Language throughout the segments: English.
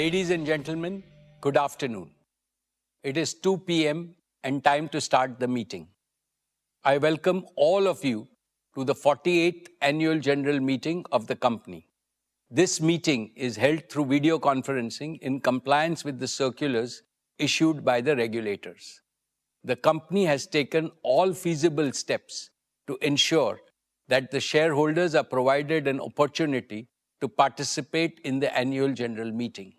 Ladies and gentlemen, good afternoon. It is 2 p.m. and time to start the meeting. I welcome all of you to the 48th Annual General Meeting of the company. This meeting is held through video conferencing in compliance with the circulars issued by the regulators. The company has taken all feasible steps to ensure that the shareholders are provided an opportunity to participate in the annual general meeting.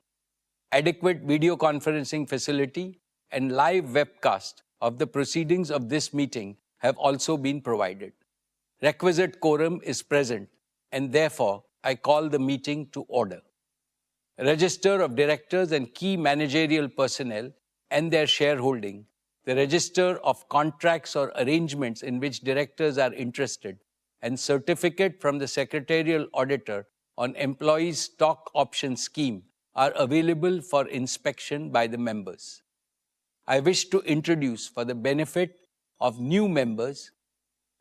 Adequate video conferencing facility and live webcast of the proceedings of this meeting have also been provided. Requisite quorum is present, and therefore I call the meeting to order. Register of directors and key managerial personnel and their shareholding, the register of contracts or arrangements in which directors are interested, and certificate from the secretarial auditor on employees' stock option scheme are available for inspection by the members. I wish to introduce, for the benefit of new members,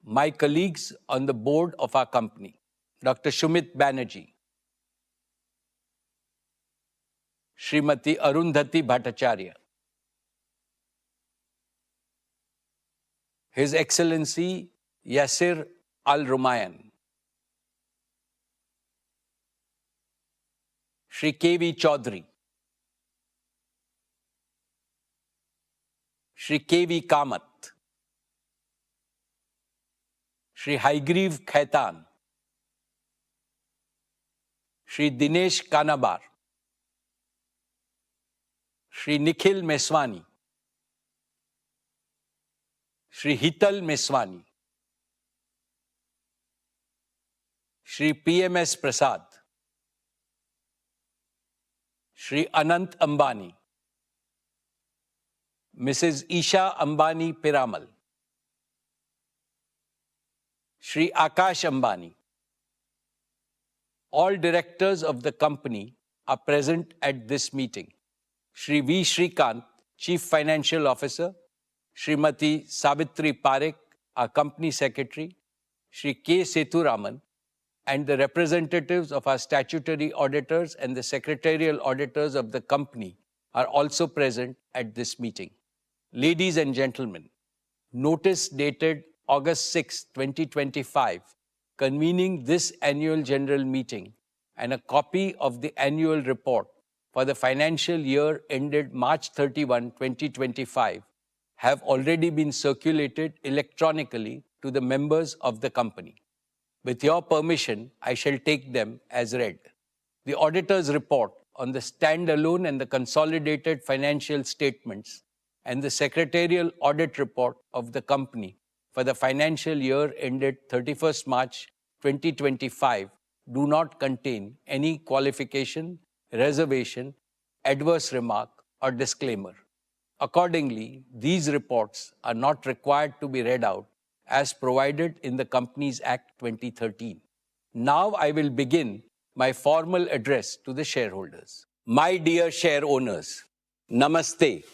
my colleagues on the board of our company. Dr. Shumit Banerjee, Srimati Arundhati Bhattacharya, His Excellency Yasir Al-Rumayyan, Shri K.V. Chaudhary, Shri K.V. Kamath, Shri Haigriv Khaitan, Shri Dinesh Kanabar, Shri Nikhil Meswani, Shri Hital Meswani, Shri PMS Prasad, Shri Anant Ambani, Mrs. Isha Ambani Piramal, Shri Akash Ambani. All directors of the company are present at this meeting. Shri V. Shrikant, Chief Financial Officer, Srimati Savitri Parekh, our Company Secretary, Shri K. Sethuraman, and the representatives of our statutory auditors and the secretarial auditors of the company are also present at this meeting. Ladies and gentlemen, notice dated August 6, 2025, convening this annual general meeting and a copy of the annual report for the financial year ended March 31, 2025, have already been circulated electronically to the members of the company. With your permission, I shall take them as read. The auditor's report on the standalone and the consolidated financial statements and the secretarial audit report of the company for the financial year ended 31st March 2025 do not contain any qualification, reservation, adverse remark, or disclaimer. Accordingly, these reports are not required to be read out as provided in the Companies Act 2013. Now I will begin my formal address to the shareholders. My dear share owners, Namaste,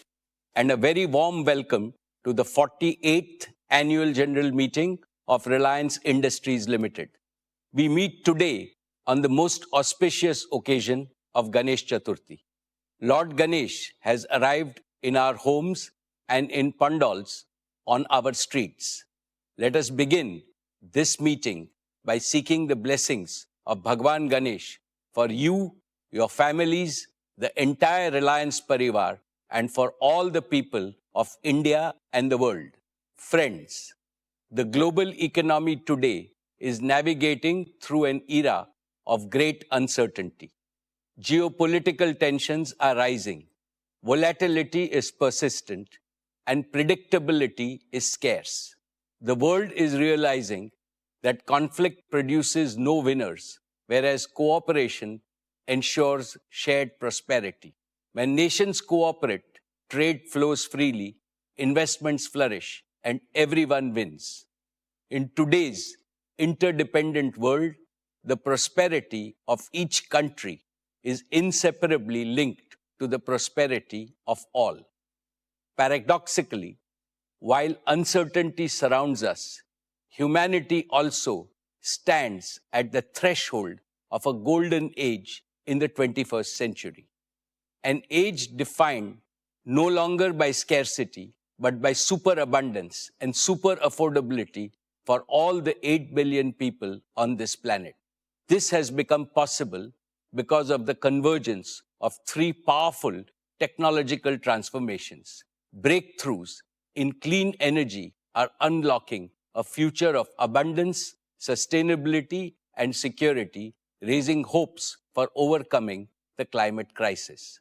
and a very warm welcome to the 48th Annual General Meeting of Reliance Industries Limited. We meet today on the most auspicious occasion of Ganesh Chaturthi. Lord Ganesh has arrived in our homes and in pandals on our streets. Let us begin this meeting by seeking the blessings of Bhagwan Ganesh for you, your families, the entire Reliance Parivar, and for all the people of India and the world. Friends, the global economy today is navigating through an era of great uncertainty. Geopolitical tensions are rising, volatility is persistent, and predictability is scarce. The world is realizing that conflict produces no winners, whereas cooperation ensures shared prosperity. When nations cooperate, trade flows freely, investments flourish, and everyone wins. In today's interdependent world, the prosperity of each country is inseparably linked to the prosperity of all. Paradoxically, while uncertainty surrounds us, humanity also stands at the threshold of a golden age in the 21st century. an age defined no longer by scarcity, but by superabundance and super affordability for all the 8 billion people on this planet. This has become possible because of the convergence of three powerful technological transformations. Breakthroughs in clean energy are unlocking a future of abundance, sustainability, and security, raising hopes for overcoming the climate crisis.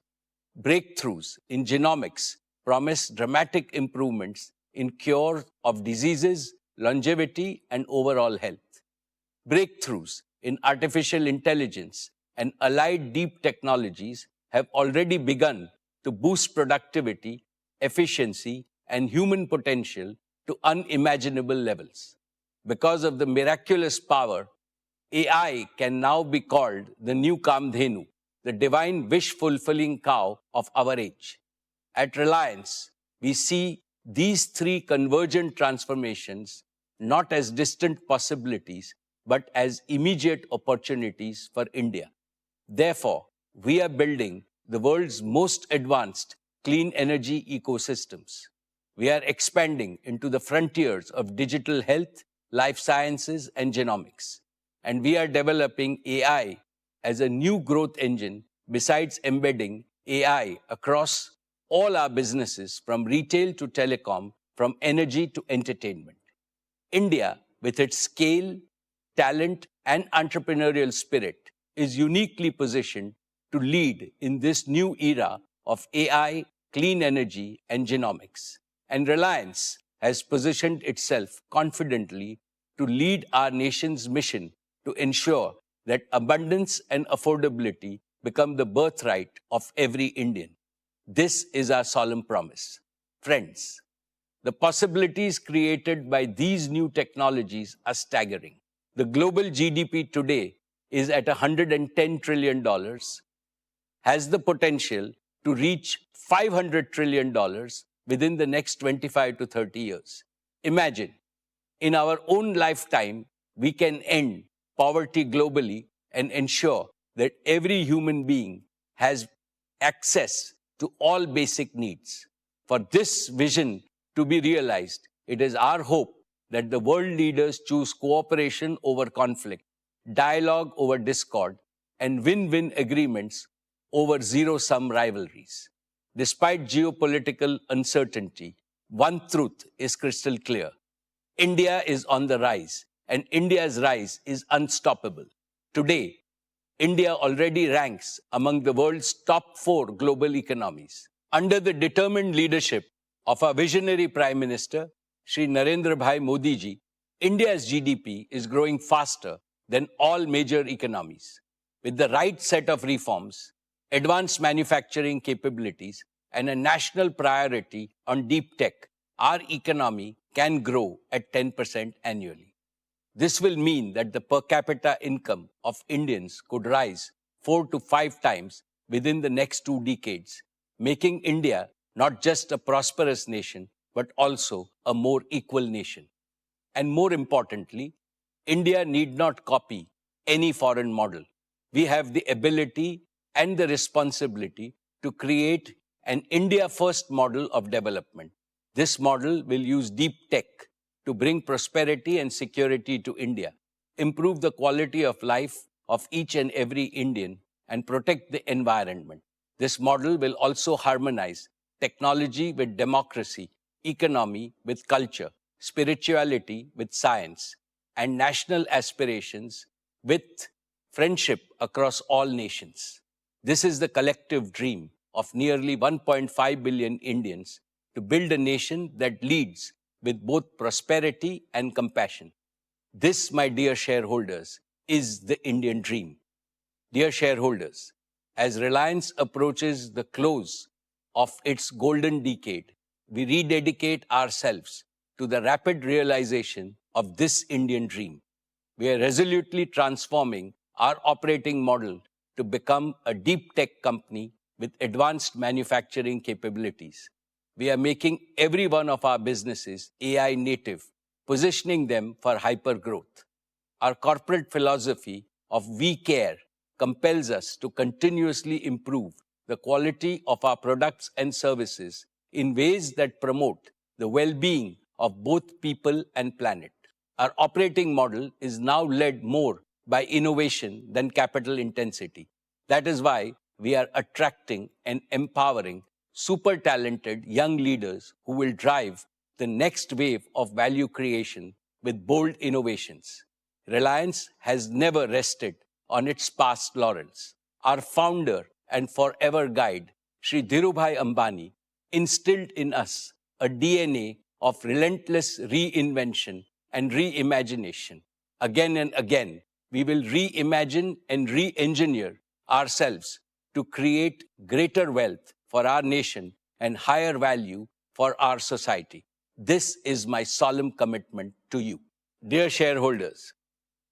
Breakthroughs in genomics promise dramatic improvements in cure of diseases, longevity, and overall health. Breakthroughs in artificial intelligence and allied deep technologies have already begun to boost productivity, efficiency, and human potential to unimaginable levels. Because of the miraculous power, AI can now be called the new Kamdhenu, the divine wish-fulfilling cow of our age. At Reliance, we see these three convergent transformations not as distant possibilities, but as immediate opportunities for India. Therefore, we are building the world's most advanced clean energy ecosystems. We are expanding into the frontiers of digital health, life sciences, and genomics. And we are developing AI as a new growth engine besides embedding AI across all our businesses from retail to telecom, from energy to entertainment. India, with its scale, talent, and entrepreneurial spirit, is uniquely positioned to lead in this new era of AI, clean energy, and genomics. And Reliance has positioned itself confidently to lead our nation's mission to ensure that abundance and affordability become the birthright of every Indian. This is our solemn promise. Friends, the possibilities created by these new technologies are staggering. The global GDP today is at $110 trillion, has the potential to reach $500 trillion within the next 25 to 30 years. Imagine, in our own lifetime, we can end poverty globally and ensure that every human being has access to all basic needs. For this vision to be realized, it is our hope that the world leaders choose cooperation over conflict, dialogue over discord, and win-win agreements over zero-sum rivalries. Despite geopolitical uncertainty, one truth is crystal clear. India is on the rise, and India's rise is unstoppable. Today, India already ranks among the world's top 4 global economies. Under the determined leadership of our visionary Prime Minister, Shri Narendra Bhai Modi ji, India's GDP is growing faster than all major economies. With the right set of reforms, advanced manufacturing capabilities, and a national priority on deep tech, our economy can grow at 10% annually. This will mean that the per capita income of Indians could rise 4 to 5 times within the next 2 decades, making India not just a prosperous nation, but also a more equal nation. And more importantly, India need not copy any foreign model. We have the ability and the responsibility to create an India-first model of development. This model will use deep tech to bring prosperity and security to India, improve the quality of life of each and every Indian, and protect the environment. This model will also harmonize technology with democracy, economy with culture, spirituality with science, and national aspirations with friendship across all nations. This is the collective dream of nearly 1.5 billion Indians to build a nation that leads with both prosperity and compassion. This, my dear shareholders, is the Indian dream. Dear shareholders, as Reliance approaches the close of its golden decade, we rededicate ourselves to the rapid realization of this Indian dream. We are resolutely transforming our operating model to become a deep tech company with advanced manufacturing capabilities. We are making every one of our businesses AI native, positioning them for hyper growth. Our corporate philosophy of we care compels us to continuously improve the quality of our products and services in ways that promote the well-being of both people and planet. Our operating model is now led more by innovation than capital intensity. That is why we are attracting and empowering super talented young leaders who will drive the next wave of value creation with bold innovations. Reliance has never rested on its past laurels. Our founder and forever guide, Sri Dhirubhai Ambani, instilled in us a DNA of relentless reinvention and reimagination. Again and again, we will reimagine and re-engineer ourselves to create greater wealth for our nation and higher value for our society. This is my solemn commitment to you. Dear shareholders,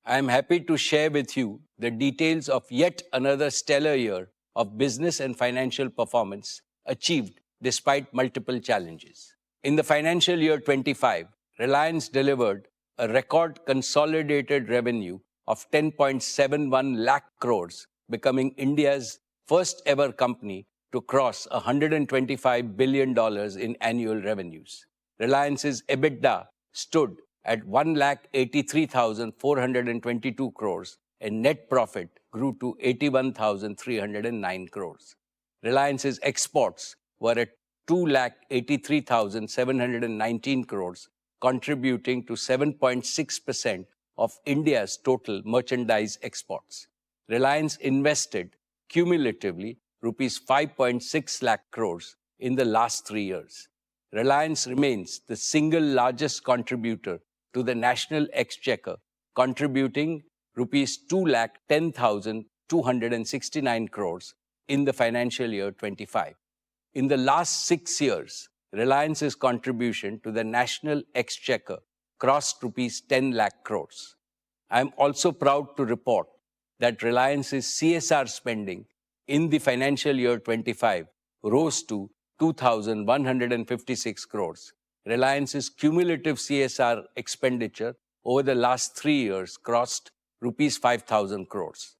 I am happy to share with you the details of yet another stellar year of business and financial performance achieved despite multiple challenges. In the financial year 25, Reliance delivered a record consolidated revenue of 10.71 lakh crores, becoming India's first ever company to cross $125 billion in annual revenues. Reliance's EBITDA stood at 1,83,422 crores and net profit grew to 81,309 crores. Reliance's exports were at 2,83,719 crores, contributing to 7.6% of India's total merchandise exports. Reliance invested cumulatively rupees 5.6 lakh crores in the last 3 years. Reliance remains the single largest contributor to the national exchequer, contributing rupees 2,10,269 crores in the financial year 25. In the last 6 years, Reliance's contribution to the national exchequer crossed rupees 10 lakh crores. I am also proud to report that Reliance's CSR spending in the financial year 25 rose to 2,156 crores. Reliance's cumulative CSR expenditure over the last 3 years crossed rupees 5,000 crores.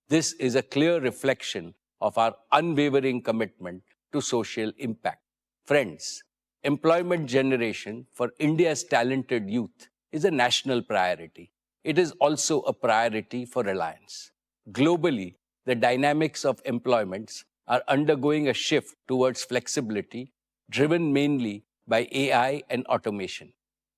This is a clear reflection of our unwavering commitment to social impact. Friends, employment generation for India's talented youth is a national priority. It is also a priority for Reliance. Globally, the dynamics of employments are undergoing a shift towards flexibility, driven mainly by AI and automation.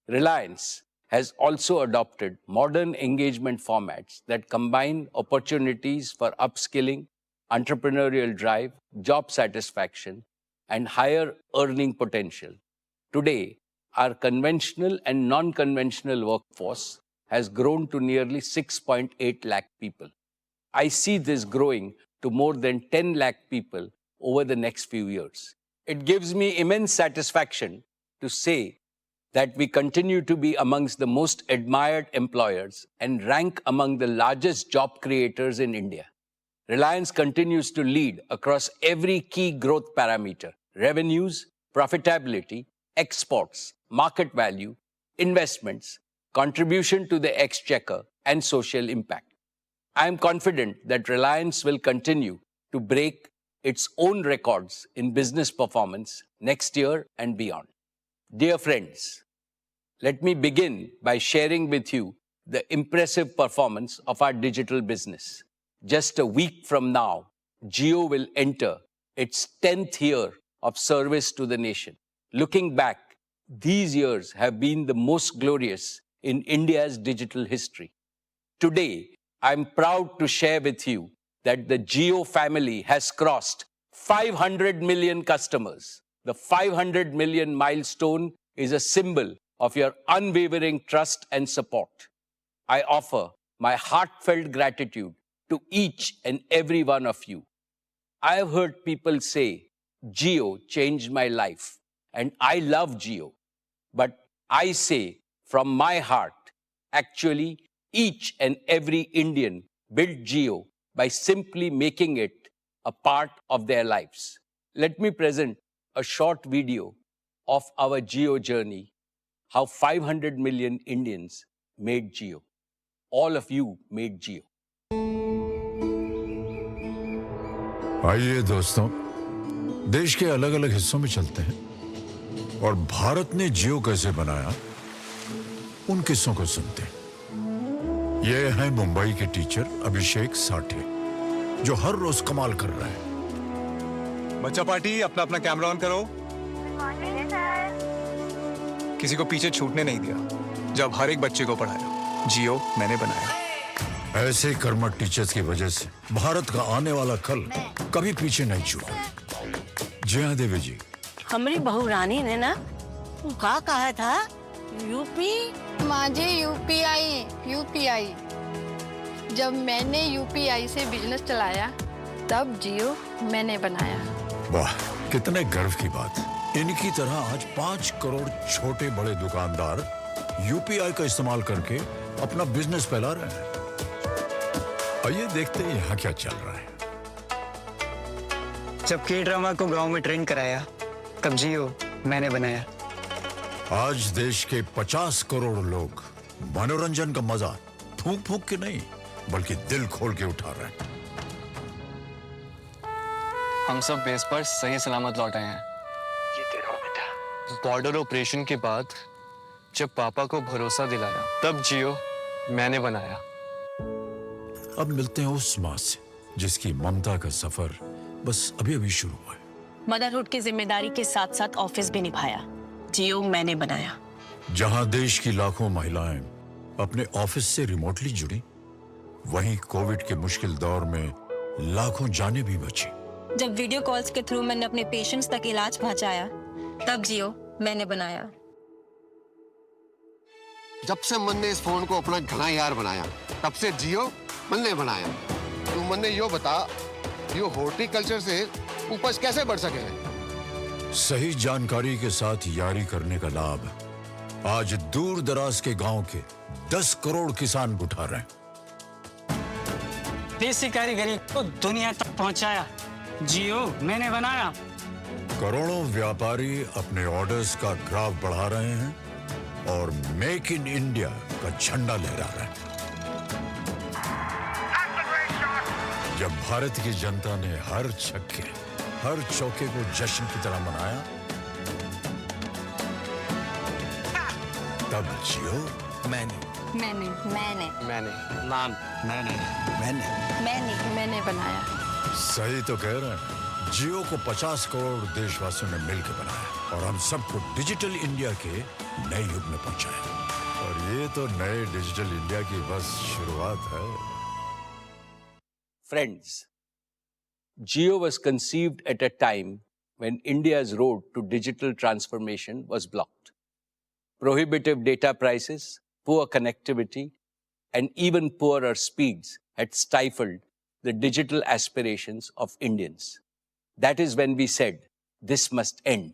Reliance has also adopted modern engagement formats that combine opportunities for upskilling, entrepreneurial drive, job satisfaction, and higher earning potential. Today, our conventional and non-conventional workforce has grown to nearly 6.8 lakh people. I see this growing to more than 10 lakh people over the next few years. It gives me immense satisfaction to say that we continue to be amongst the most admired employers and rank among the largest job creators in India. Reliance continues to lead across every key growth parameter: revenues, profitability, exports, market value, investments, contribution to the exchequer, and social impact. I am confident that Reliance will continue to break its own records in business performance next year and beyond. Dear friends, let me begin by sharing with you the impressive performance of our digital business. Just a week from now, Jio will enter its 10th year of service to the nation. Looking back, these years have been the most glorious in India's digital history. Today, I'm proud to share with you that the Jio family has crossed 500 million customers. The 500 million milestone is a symbol of your unwavering trust and support. I offer my heartfelt gratitude to each and every one of you. I have heard people say, Jio changed my life, and I love Jio. But I say from my heart, actually, each and every Indian built Jio by simply making it a part of their lives. Let me present a short video of our Jio journey, how 500 million Indians made Jio. All of you made Jio. आइए दोस्तों, देश के अलग अलग हिस्सों में चलते हैं और भारत ने जियो कैसे बनाया उन किस्सों को सुनते हैं। ये है मुंबई के टीचर अभिषेक साठे, जो हर रोज कमाल कर रहे हैं। बच्चा पार्टी, अपना अपना कैमरा ऑन करो। किसी को पीछे छूटने नहीं दिया जब हर एक बच्चे को पढ़ाया। जियो मैंने बनाया। ऐसे कर्मठ टीचर्स की वजह से भारत का आने वाला कल कभी पीछे नहीं छूटा। जी हाँ देवी जी, हमारी बहू रानी ने ना का कहा था, यूपी माझे यूपीआई। जब मैंने यूपीआई से बिजनेस चलाया तब जियो मैंने बनाया। वाह, कितने गर्व की बात। इनकी तरह आज 5 करोड़ छोटे बड़े दुकानदार यूपीआई का इस्तेमाल करके अपना बिजनेस फैला रहे हैं। आइए देखते हैं यहाँ क्या चल रहा है। जब के ड्रामा को गांव में ट्रेन कराया तब जियो मैंने बनाया। आज देश के 50 करोड़ लोग मनोरंजन का मजा फूंक फूंक के नहीं बल्कि दिल खोल के उठा रहे हैं। हम सब बेस पर सही सलामत लौट आए हैं। ये तेरा बेटा। बॉर्डर ऑपरेशन के बाद जब पापा को भरोसा दिलाया तब जियो मैंने बनाया। अब मिलते हैं उस माँ से जिसकी ममता का सफर बस अभी अभी शुरू हुआ है। मदरहुड की जिम्मेदारी के साथ साथ ऑफिस भी निभाया। जियो मैंने बनाया। जहां देश की लाखों महिलाएं अपने ऑफिस से रिमोटली जुड़ी, वहीं कोविड के मुश्किल दौर में लाखों जानें भी बची। जब वीडियो कॉल्स के थ्रू मैंने अपने पेशेंट्स तक इलाज पहुंचाया तब जियो मैंने बनाया। जब से मन ने इस फोन को अपना घना यार बनाया तब से जियो मन ने बनाया। तू मन ने यो बता, यो हॉर्टिकल्चर से उपज कैसे बढ़ सके हैं? सही जानकारी के साथ यारी करने का लाभ आज दूर दराज के गांव के 10 करोड़ किसान उठा रहे हैं। देसी कारीगरी को दुनिया तक पहुंचाया। जियो मैंने बनाया। करोड़ों व्यापारी अपने ऑर्डर्स का ग्राफ बढ़ा रहे हैं और मेक इन इंडिया का झंडा लहरा रहे हैं। जब भारत की जनता ने हर छक्के हर चौके को जश्न की तरह मनाया, तब जियो मैंने बनाया। सही तो कह रहे हैं। जियो को 50 करोड़ देशवासियों ने मिलकर बनाया और हम सबको डिजिटल इंडिया के नए युग में पहुंचाया। और ये तो नए डिजिटल इंडिया की बस शुरुआत है। Friends, Jio was conceived at a time when India's road to digital transformation was blocked. Prohibitive data prices, poor connectivity, and even poorer speeds had stifled the digital aspirations of Indians. That is when we said, this must end.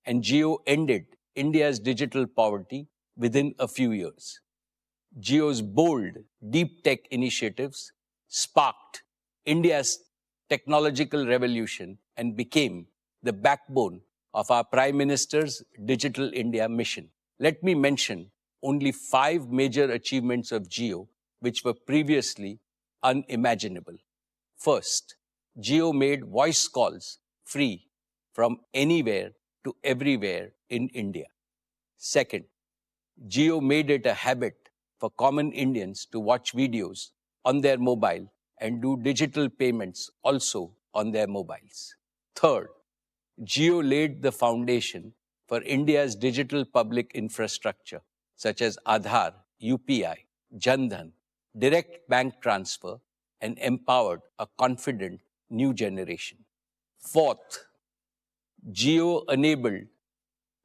And Jio ended India's digital poverty within a few years. Jio's bold, deep tech initiatives sparked India's technological revolution and became the backbone of our Prime Minister's Digital India mission. Let me mention only 5 major achievements of Jio which were previously unimaginable. First, Jio made voice calls free from anywhere to everywhere in India. Second, Jio made it a habit for common Indians to watch videos on their mobile and do digital payments also on their mobiles. Third, Jio laid the foundation for India's digital public infrastructure such as Aadhaar, UPI, Jan Dhan, direct bank transfer, and empowered a confident new generation. Fourth, Jio enabled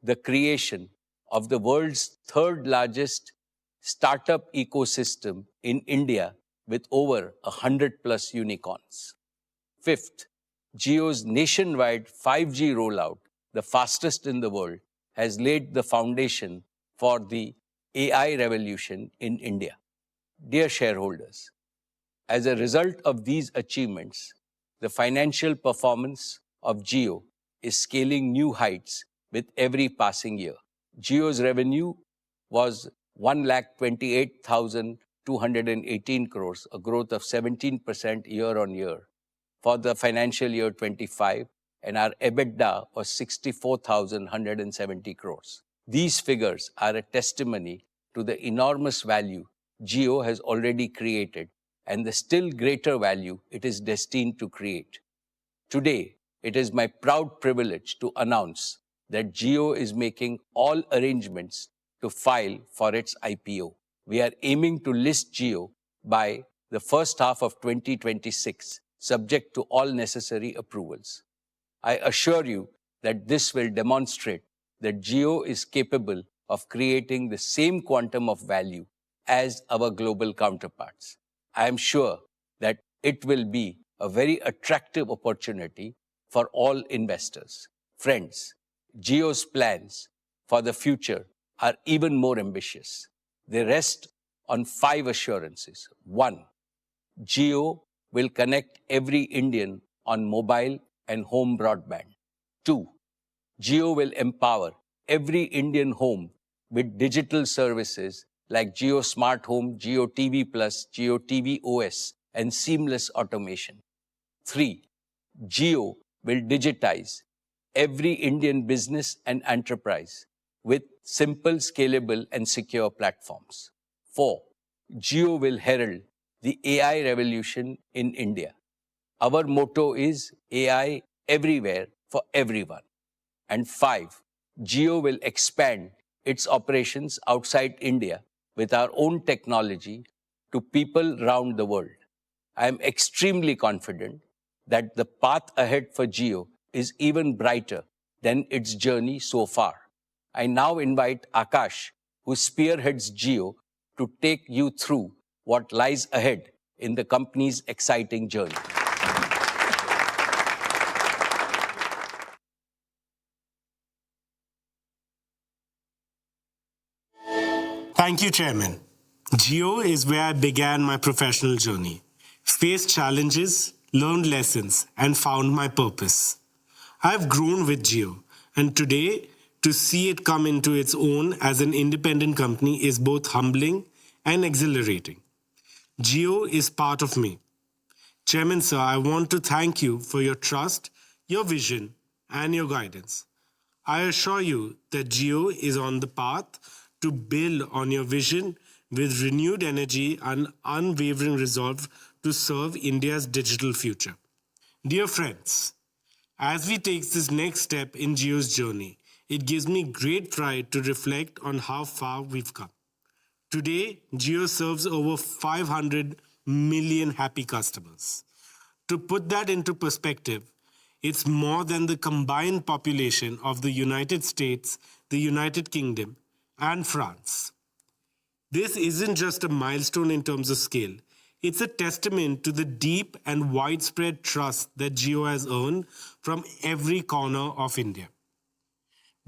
the creation of the world's third largest startup ecosystem in India with over 100+ unicorns. Fifth, Jio's nationwide 5G rollout, the fastest in the world, has laid the foundation for the AI revolution in India. Dear shareholders, as a result of these achievements, the financial performance of Jio is scaling new heights with every passing year. Jio's revenue was 1,28,218 crores, a growth of 17% year on year for the financial year 25, and our EBITDA was 64,170 crores. These figures are a testimony to the enormous value Jio has already created and the still greater value it is destined to create. Today, it is my proud privilege to announce that Jio is making all arrangements to file for its IPO. We are aiming to list Jio by the first half of 2026, subject to all necessary approvals. I assure you that this will demonstrate that Jio is capable of creating the same quantum of value as our global counterparts. I am sure that it will be a very attractive opportunity for all investors. Friends, Jio's plans for the future are even more ambitious. They rest on 5 assurances. 1. Jio will connect every Indian on mobile and home broadband. 2. Jio will empower every Indian home with digital services like Jio Smart Home, Jio TV Plus, Jio TV OS, and seamless automation. 3. Jio will digitize every Indian business and enterprise with simple, scalable, and secure platforms. 4. Jio will herald the AI revolution in India. Our motto is AI everywhere for everyone. And 5. Jio will expand its operations outside India with our own technology to people around the world. I am extremely confident that the path ahead for Jio is even brighter than its journey so far. I now invite Akash, who spearheads Jio, to take you through what lies ahead in the company's exciting journey. Thank you, Chairman. Jio is where I began my professional journey, faced challenges, learned lessons, and found my purpose. I have grown with Jio, and today, to see it come into its own as an independent company is both humbling and exhilarating. Jio is part of me. Chairman, sir, I want to thank you for your trust, your vision, and your guidance. I assure you that Jio is on the path to build on your vision with renewed energy and unwavering resolve to serve India's digital future. Dear friends, as we take this next step in Jio's journey, it gives me great pride to reflect on how far we've come. Today, Jio serves over 500 million happy customers. To put that into perspective, it's more than the combined population of the United States, the United Kingdom, and France. This isn't just a milestone in terms of scale. It's a testament to the deep and widespread trust that Jio has earned from every corner of India.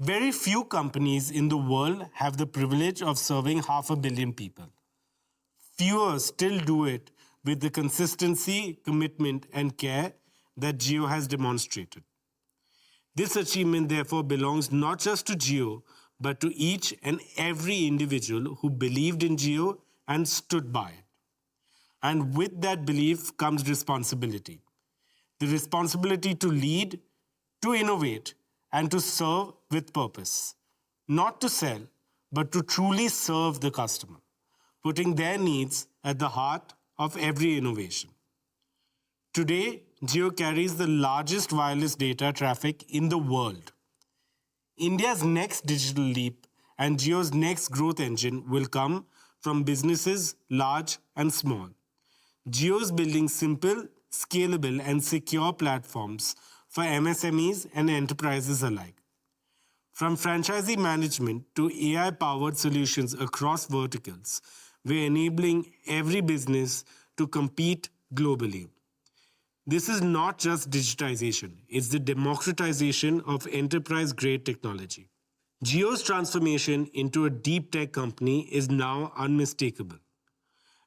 Very few companies in the world have the privilege of serving 500 million people. Fewer still do it with the consistency, commitment, and care that Jio has demonstrated. This achievement, therefore, belongs not just to Jio, but to each and every individual who believed in Jio and stood by it. And with that belief comes responsibility. The responsibility to lead, to innovate, and to serve with purpose. Not to sell, but to truly serve the customer, putting their needs at the heart of every innovation. Today, Jio carries the largest wireless data traffic in the world. India's next digital leap and Jio's next growth engine will come from businesses large and small. Jio is building simple, scalable, and secure platforms for MSMEs and enterprises alike. From franchisee management to AI-powered solutions across verticals, we're enabling every business to compete globally. This is not just digitization, it's the democratization of enterprise-grade technology. Jio's transformation into a deep tech company is now unmistakable.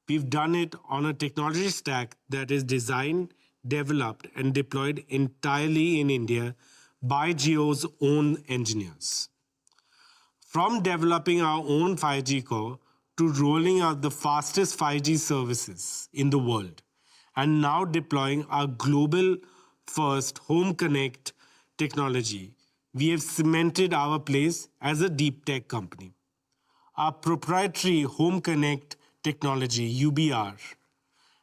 We've done it on a technology stack that is designed, developed, and deployed entirely in India by Jio's own engineers. From developing our own 5G core to rolling out the fastest 5G services in the world, and now deploying our global first Home Connect technology, we have cemented our place as a deep tech company. Our proprietary Home Connect technology, UBR,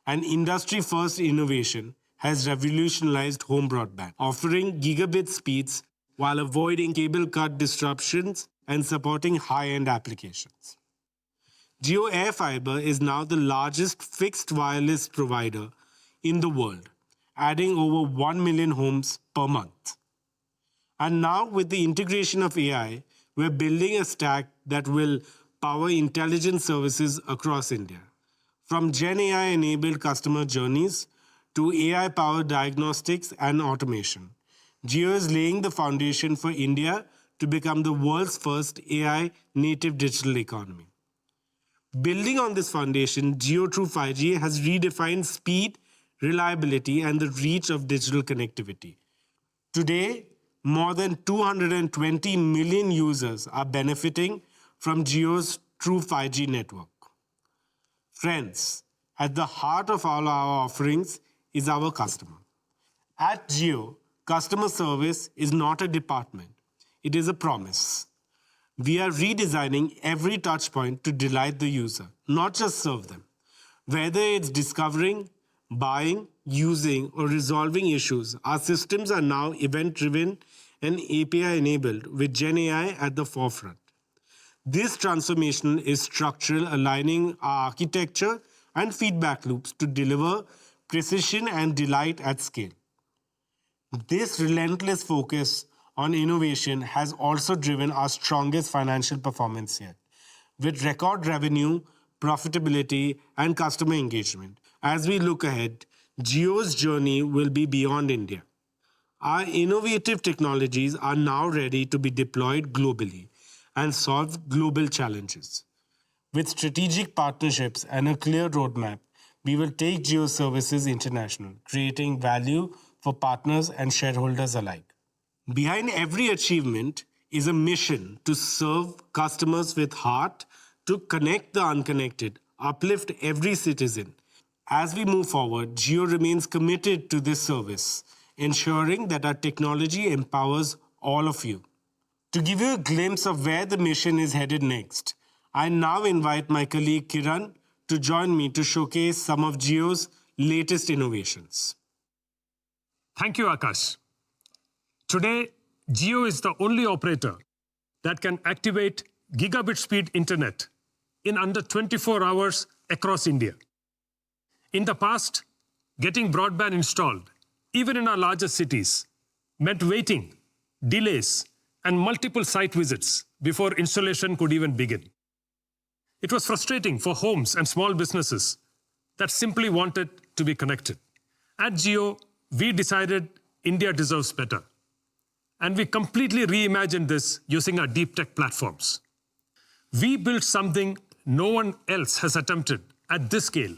an industry-first innovation, has revolutionized home broadband, offering gigabit speeds while avoiding cable cut disruptions and supporting high-end applications. Jio AirFiber is now the largest fixed wireless provider in the world, adding over 1 million homes per month. And now with the integration of AI, we're building a stack that will power intelligent services across India. From Gen AI-enabled customer journeys to AI-powered diagnostics and automation, Jio is laying the foundation for India to become the world's first AI-native digital economy. Building on this foundation, Jio through 5G has redefined speed, reliability, and the reach of digital connectivity. Today, more than 220 million users are benefiting from Jio's true 5G network. Friends, at the heart of all our offerings is our customer. At Jio, customer service is not a department, it is a promise. We are redesigning every touchpoint to delight the user, not just serve them. Whether it's discovering, buying, using, or resolving issues, our systems are now event-driven and API-enabled with Gen AI at the forefront. This transformation is structural, aligning our architecture and feedback loops to deliver precision and delight at scale. This relentless focus on innovation has also driven our strongest financial performance yet, with record revenue, profitability, and customer engagement. As we look ahead, Jio's journey will be beyond India. Our innovative technologies are now ready to be deployed globally and solve global challenges. With strategic partnerships and a clear roadmap, we will take Jio services international, creating value for partners and shareholders alike. Behind every achievement is a mission to serve customers with heart, to connect the unconnected, uplift every citizen. As we move forward, Jio remains committed to this service, ensuring that our technology empowers all of you. To give you a glimpse of where the mission is headed next, I now invite my colleague Kiran to join me to showcase some of Jio's latest innovations. Thank you, Akash. Today, Jio is the only operator that can activate gigabit speed internet in under 24 hours across India. In the past, getting broadband installed, even in our largest cities, meant waiting, delays, and multiple site visits before installation could even begin. It was frustrating for homes and small businesses that simply wanted to be connected. At Jio, we decided India deserves better. And we completely reimagined this using our deep tech platforms. We built something no one else has attempted at this scale,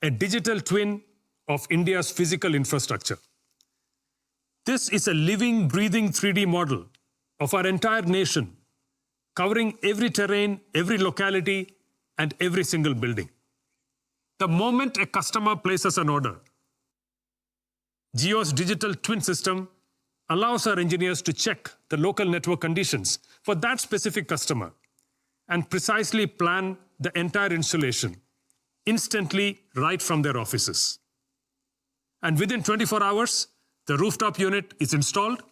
a digital twin of India's physical infrastructure. This is a living, breathing 3D model of our entire nation, covering every terrain, every locality, and every single building. The moment a customer places an order, Jio's digital twin system allows our engineers to check the local network conditions for that specific customer and precisely plan the entire installation instantly right from their offices. And within 24 hours, the rooftop unit is installed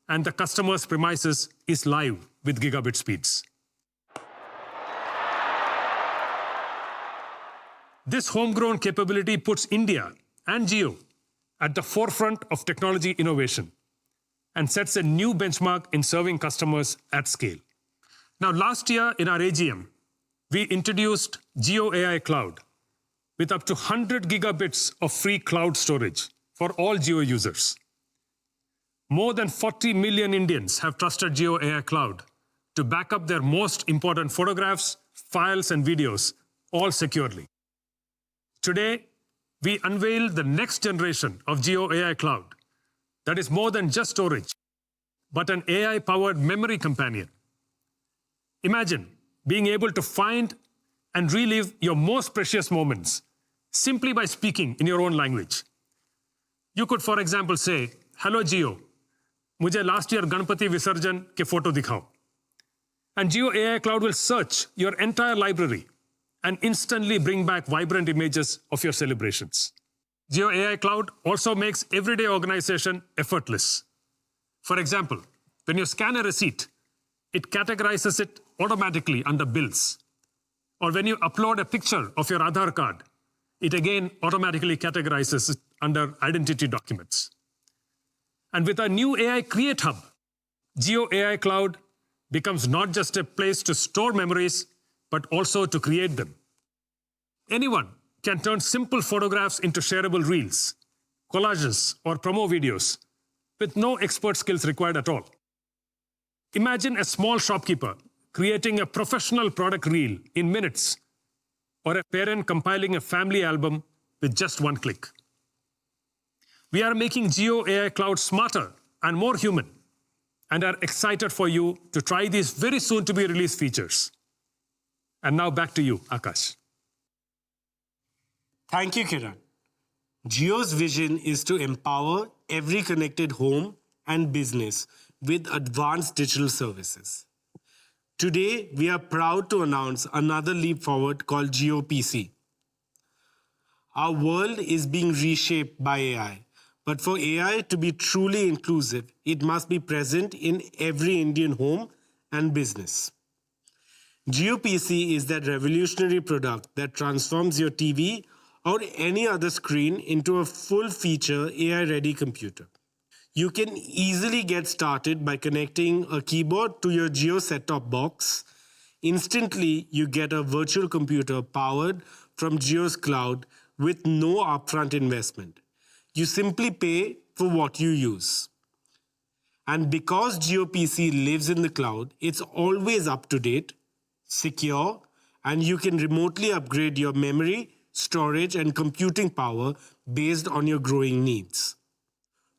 and the customer's premises is live with gigabit speeds. This homegrown capability puts India and Jio at the forefront of technology innovation and sets a new benchmark in serving customers at scale. Now, last year in our AGM, we introduced Jio AI Cloud with up to 100 gigabits of free cloud storage for all Jio users. More than 40 million Indians have trusted Jio AI Cloud to back up their most important photographs, files, and videos, all securely. Today, we unveil the next generation of Jio AI Cloud that is more than just storage, but an AI-powered memory companion. Imagine being able to find and relive your most precious moments simply by speaking in your own language. You could, for example, say, "Hello, Jio. मुझे last year Ganpati विसर्जन के photo दिखाओ. And Jio AI Cloud will search your entire library and instantly bring back vibrant images of your celebrations. Jio AI Cloud also makes everyday organization effortless. For example, when you scan a receipt, it categorizes it automatically under bills. Or when you upload a picture of your Aadhaar card, it again automatically categorizes it under identity documents. And with our new AI Create Hub, Jio AI Cloud becomes not just a place to store memories, but also to create them. Anyone can turn simple photographs into shareable reels, collages, or promo videos with no expert skills required at all. Imagine a small shopkeeper creating a professional product reel in minutes, or a parent compiling a family album with just one click. We are making Jio AI Cloud smarter and more human, and are excited for you to try these very soon to be released features. And now back to you, Akash. Thank you, Kiran. Jio's vision is to empower every connected home and business with advanced digital services. Today, we are proud to announce another leap forward called Jio PC. Our world is being reshaped by AI, but for AI to be truly inclusive, it must be present in every Indian home and business. Jio PC is that revolutionary product that transforms your TV or any other screen into a full-feature AI-ready computer. You can easily get started by connecting a keyboard to your Jio set-top box. Instantly, you get a virtual computer powered from Jio's cloud with no upfront investment. You simply pay for what you use. And because Jio PC lives in the cloud, it's always up to date, secure, and you can remotely upgrade your memory, storage, and computing power based on your growing needs.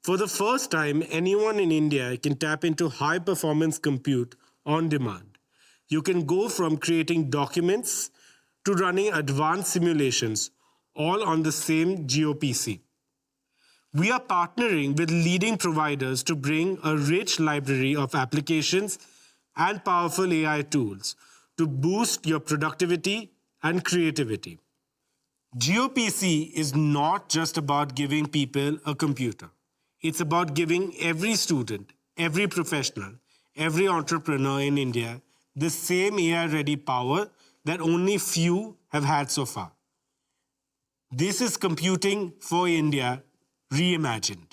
For the first time, anyone in India can tap into high-performance compute on demand. You can go from creating documents to running advanced simulations, all on the same Jio PC. We are partnering with leading providers to bring a rich library of applications and powerful AI tools to boost your productivity and creativity. Jio PC is not just about giving people a computer. It's about giving every student, every professional, every entrepreneur in India the same AI-ready power that only few have had so far. This is computing for India reimagined.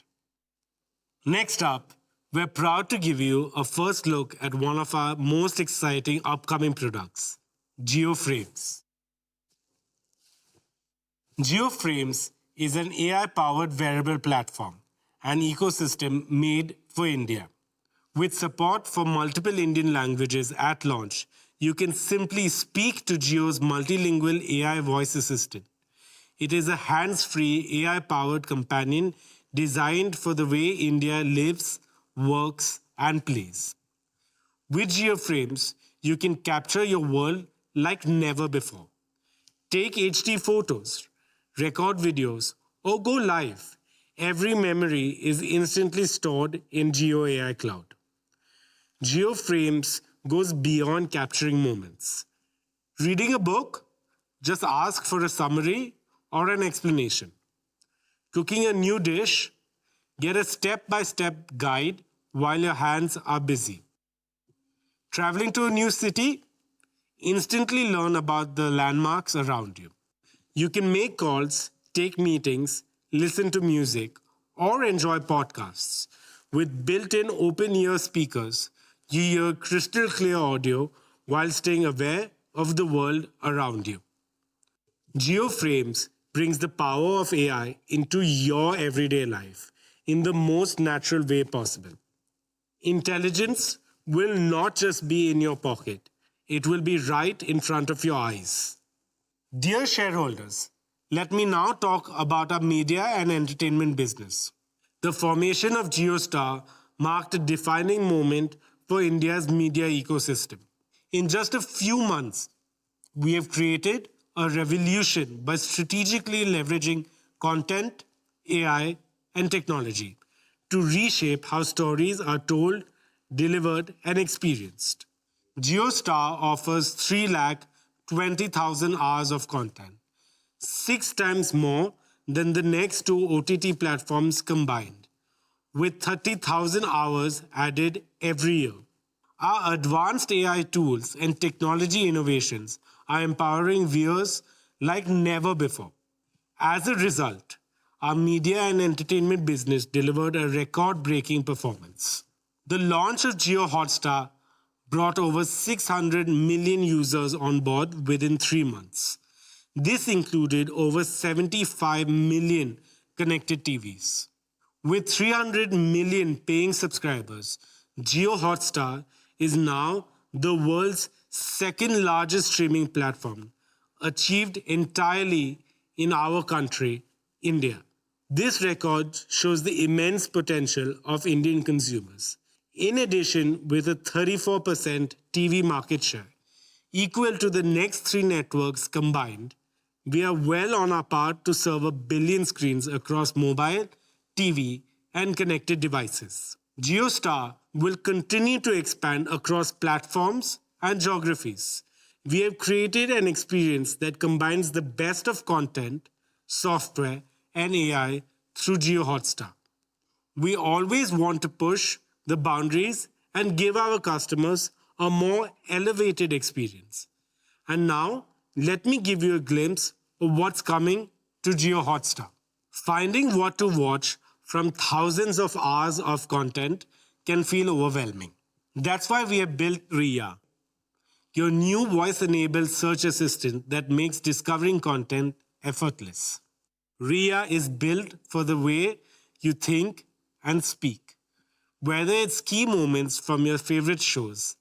Next up, we're proud to give you a first look at one of our most exciting upcoming products, Jio Frames. Jio Frames is an AI-powered wearable platform, an ecosystem made for India. With support for multiple Indian languages at launch, you can simply speak to Jio's multilingual AI voice assistant. It is a hands-free AI-powered companion designed for the way India lives, works, and plays. With Jio Frames, you can capture your world like never before. Take HD photos, record videos, or go live. Every memory is instantly stored in Jio AI Cloud. Jio Frames goes beyond capturing moments. Reading a book? Just ask for a summary or an explanation. Cooking a new dish? Get a step-by-step guide while your hands are busy. Traveling to a new city? Instantly learn about the landmarks around you. You can make calls, take meetings, listen to music, or enjoy podcasts. With built-in open-ear speakers, you hear crystal clear audio while staying aware of the world around you. Jio Frames brings the power of AI into your everyday life in the most natural way possible. Intelligence will not just be in your pocket, it will be right in front of your eyes. Dear shareholders, let me now talk about our media and entertainment business. The formation of JioStar marked a defining moment for India's media ecosystem. In just a few months, we have created a revolution by strategically leveraging content, AI, and technology to reshape how stories are told, delivered, and experienced. JioStar offers 320,000 hours of content, 6 times more than the next two OTT platforms combined, with 30,000 hours added every year. Our advanced AI tools and technology innovations are empowering viewers like never before. As a result, our media and entertainment business delivered a record-breaking performance. The launch of Jio Hotstar brought over 600 million users on board within 3 months. This included over 75 million connected TVs. With 300 million paying subscribers, Jio Hotstar is now the world's second largest streaming platform, achieved entirely in our country, India. This record shows the immense potential of Indian consumers. In addition, with a 34% TV market share, equal to the next 3 networks combined, we are well on our path to serve 1 billion screens across mobile, TV, and connected devices. JioStar will continue to expand across platforms and geographies. We have created an experience that combines the best of content, software, and AI through Jio Hotstar. We always want to push the boundaries and give our customers a more elevated experience. And now, let me give you a glimpse of what's coming to Jio Hotstar. Finding what to watch from thousands of hours of content can feel overwhelming. That's why we have built Ria, your new voice-enabled search assistant that makes discovering content effortless. Ria is built for the way you think and speak. Whether it's key moments from your favorite shows,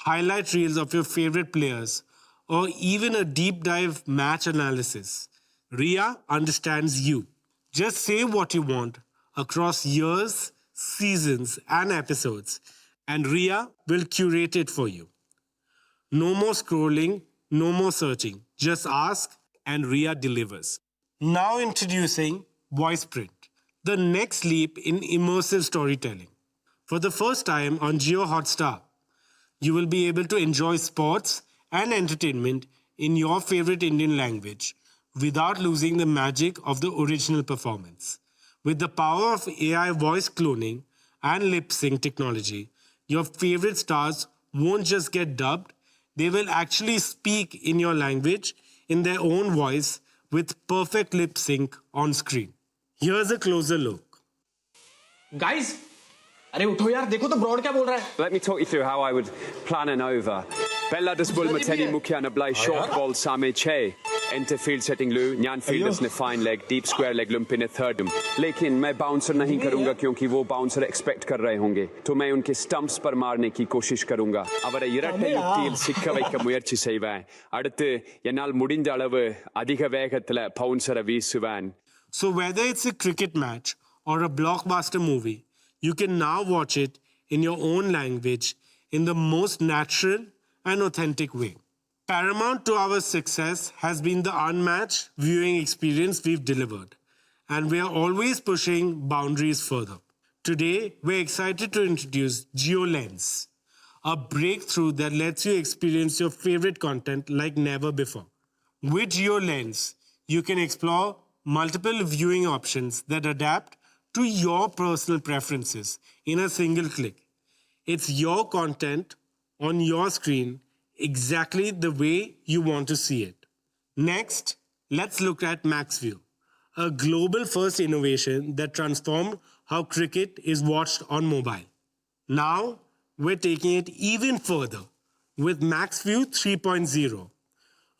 highlight reels of your favorite players, or even a deep dive match analysis, Ria understands you. Just say what you want across years, seasons, and episodes, and Ria will curate it for you. No more scrolling, no more searching. Just ask and Ria delivers. Now introducing VoicePrint, the next leap in immersive storytelling. For the first time on Jio Hotstar, you will be able to enjoy sports and entertainment in your favorite Indian language without losing the magic of the original performance. With the power of AI voice cloning and lip sync technology, your favorite stars won't just get dubbed, they will actually speak in your language in their own voice with perfect lip sync on screen. Here's a closer look. Guys, अरे उठो यार, देखो तो broad क्या बोल रहा है. Let me talk you through how I would plan an over. Bella das bulmateni mukhya blai short ball same che. Enter field setting lu, nyan fielders ne fine leg, deep square leg lumpin e thirdum. लेकिन मैं bouncer नहीं करूंगा क्योंकि वो bouncer expect कर रहे होंगे. तो मैं उनके stumps पर मारने की कोशिश करूंगा. அவரை இரட்டை யுக்தியில் சிக்க வைக்க முயற்சி செய்வேன். அடுத்து என்னால் முடிந்த அளவு அதிக வேகத்துல bouncer வீசுவேன். So whether it's a cricket match or a blockbuster movie, you can now watch it in your own language in the most natural and authentic way. Paramount to our success has been the unmatched viewing experience we've delivered, and we are always pushing boundaries further. Today, we're excited to introduce Jio Lens, a breakthrough that lets you experience your favorite content like never before. With Jio Lens, you can explore multiple viewing options that adapt to your personal preferences in a single click. It's your content on your screen exactly the way you want to see it. Next, let's look at MaxView, a global first innovation that transformed how cricket is watched on mobile. Now, we're taking it even further with MaxView 3.0,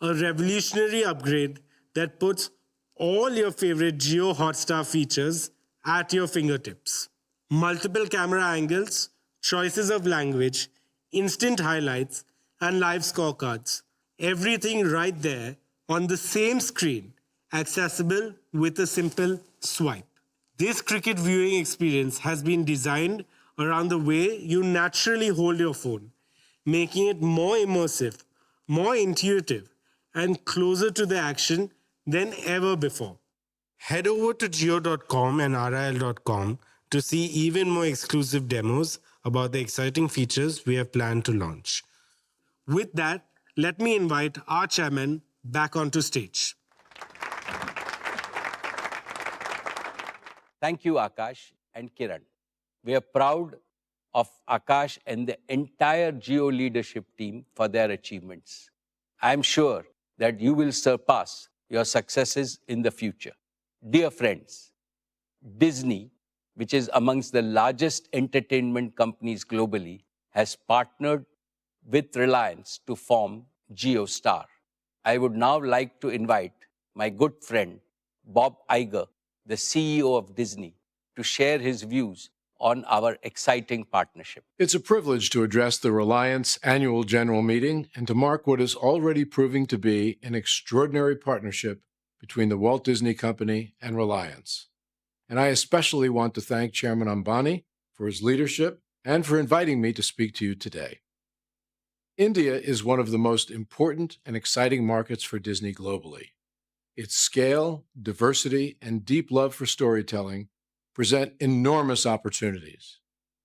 a revolutionary upgrade that puts all your favorite Jio Hotstar features at your fingertips. Multiple camera angles, choices of language, instant highlights, and live scorecards. Everything right there on the same screen, accessible with a simple swipe. This cricket viewing experience has been designed around the way you naturally hold your phone, making it more immersive, more intuitive, and closer to the action than ever before. Head over to jio.com and ril.com to see even more exclusive demos about the exciting features we have planned to launch. With that, let me invite our chairman back onto stage. Thank you, Akash and Kiran. We are proud of Akash and the entire Geo leadership team for their achievements. I am sure that you will surpass your successes in the future. Dear friends, Disney, which is amongst the largest entertainment companies globally, has partnered with Reliance to form GeoStar. I would now like to invite my good friend, Bob Iger, the CEO of Disney, to share his views on our exciting partnership. It's a privilege to address the Reliance annual general meeting and to mark what is already proving to be an extraordinary partnership between the Walt Disney Company and Reliance. And I especially want to thank Chairman Ambani for his leadership and for inviting me to speak to you today. India is one of the most important and exciting markets for Disney globally. Its scale, diversity, and deep love for storytelling present enormous opportunities.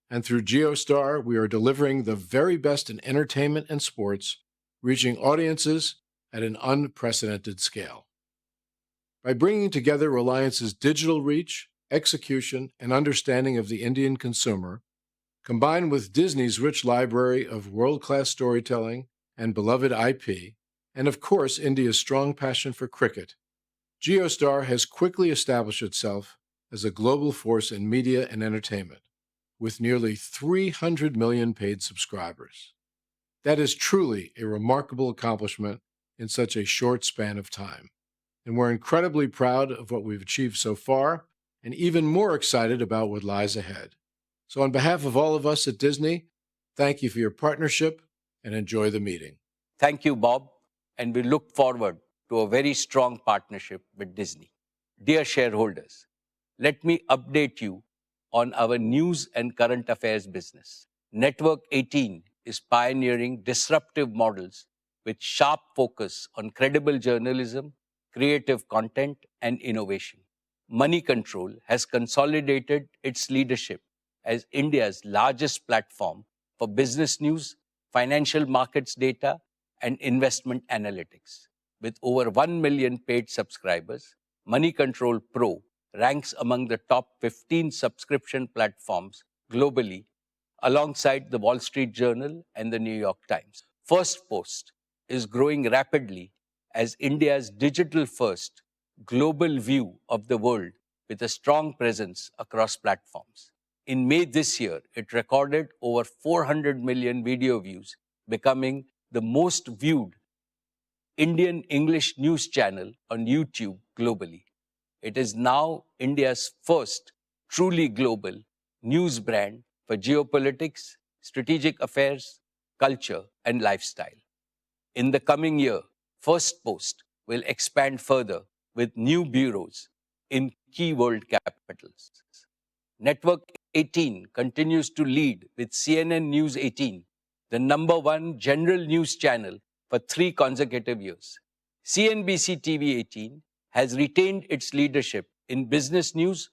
And through GeoStar, we are delivering the very best in entertainment and sports, reaching audiences at an unprecedented scale. By bringing together Reliance's digital reach, execution, and understanding of the Indian consumer, combined with Disney's rich library of world-class storytelling and beloved IP, and of course India's strong passion for cricket, GeoStar has quickly established itself as a global force in media and entertainment, with nearly 300 million paid subscribers. That is truly a remarkable accomplishment in such a short span of time, and we're incredibly proud of what we've achieved so far, and even more excited about what lies ahead. So on behalf of all of us at Disney, thank you for your partnership and enjoy the meeting. Thank you, Bob, and we look forward to a very strong partnership with Disney. Dear shareholders, let me update you on our news and current affairs business. Network 18 is pioneering disruptive models with sharp focus on credible journalism, creative content, and innovation. Money Control has consolidated its leadership as India's largest platform for business news, financial markets data, and investment analytics. With over 1 million paid subscribers, Money Control Pro ranks among the top 15 subscription platforms globally, alongside the Wall Street Journal and the New York Times. First Post is growing rapidly as India's digital-first global view of the world with a strong presence across platforms. In May this year, it recorded over 400 million video views, becoming the most viewed Indian English news channel on YouTube globally. It is now India's first truly global news brand for geopolitics, strategic affairs, culture, and lifestyle. In the coming year, First Post will expand further with new bureaus in key world capitals. Network 18 continues to lead with CNN News 18, the #1 general news channel for 3 consecutive years. CNBC TV 18 has retained its leadership in business news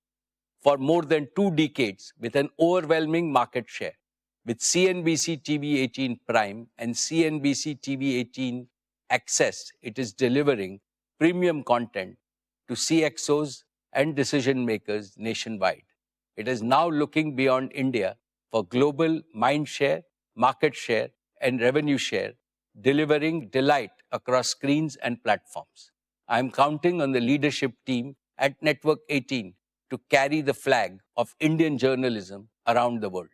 for more than 2 decades with an overwhelming market share. With CNBC TV 18 Prime and CNBC TV 18 Access, it is delivering premium content to CXOs and decision makers nationwide. It is now looking beyond India for global mind share, market share, and revenue share, delivering delight across screens and platforms. I am counting on the leadership team at Network 18 to carry the flag of Indian journalism around the world.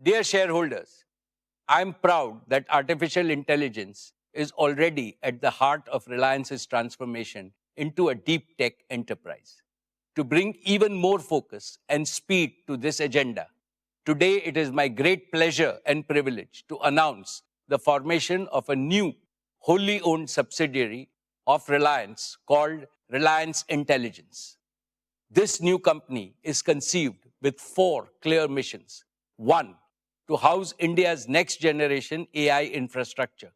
Dear shareholders, I am proud that artificial intelligence is already at the heart of Reliance's transformation into a deep tech enterprise. To bring even more focus and speed to this agenda, today it is my great pleasure and privilege to announce the formation of a new wholly owned subsidiary of Reliance called Reliance Intelligence. This new company is conceived with 4 clear missions. 1, to house India's next generation AI infrastructure.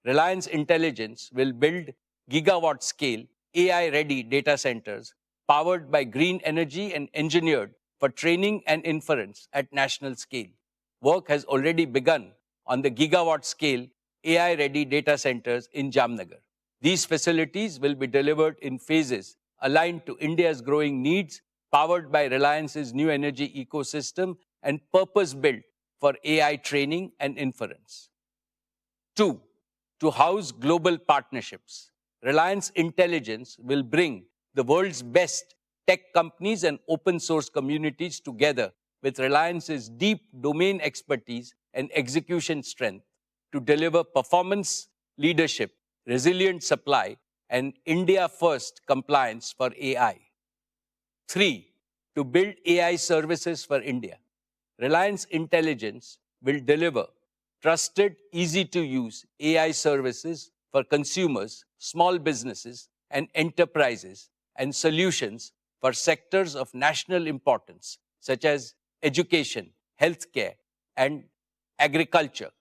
Reliance Intelligence will build gigawatt scale AI ready data centers powered by green energy and engineered for training and inference at national scale. Work has already begun on the gigawatt scale AI-ready data centers in Jamnagar. These facilities will be delivered in phases aligned to India's growing needs, powered by Reliance's new energy ecosystem and purpose-built for AI training and inference. 2. To house global partnerships. Reliance Intelligence will bring the world's best tech companies and open source communities together with Reliance's deep domain expertise and execution strength to deliver performance, leadership, resilient supply, and India-first compliance for AI. 3. To build AI services for India. Reliance Intelligence will deliver trusted, easy-to-use AI services for consumers, small businesses, and enterprises, and solutions for sectors of national importance, such as education, healthcare, and agriculture,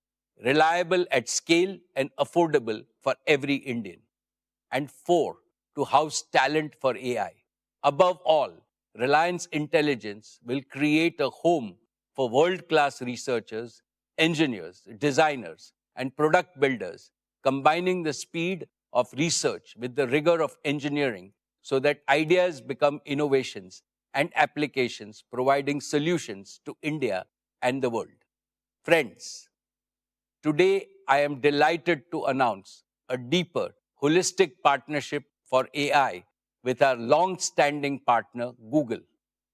reliable at scale and affordable for every Indian. And 4, to house talent for AI. Above all, Reliance Intelligence will create a home for world-class researchers, engineers, designers, and product builders, combining the speed of research with the rigor of engineering so that ideas become innovations and applications, providing solutions to India and the world. Friends, today I am delighted to announce a deeper, holistic partnership for AI with our long-standing partner, Google.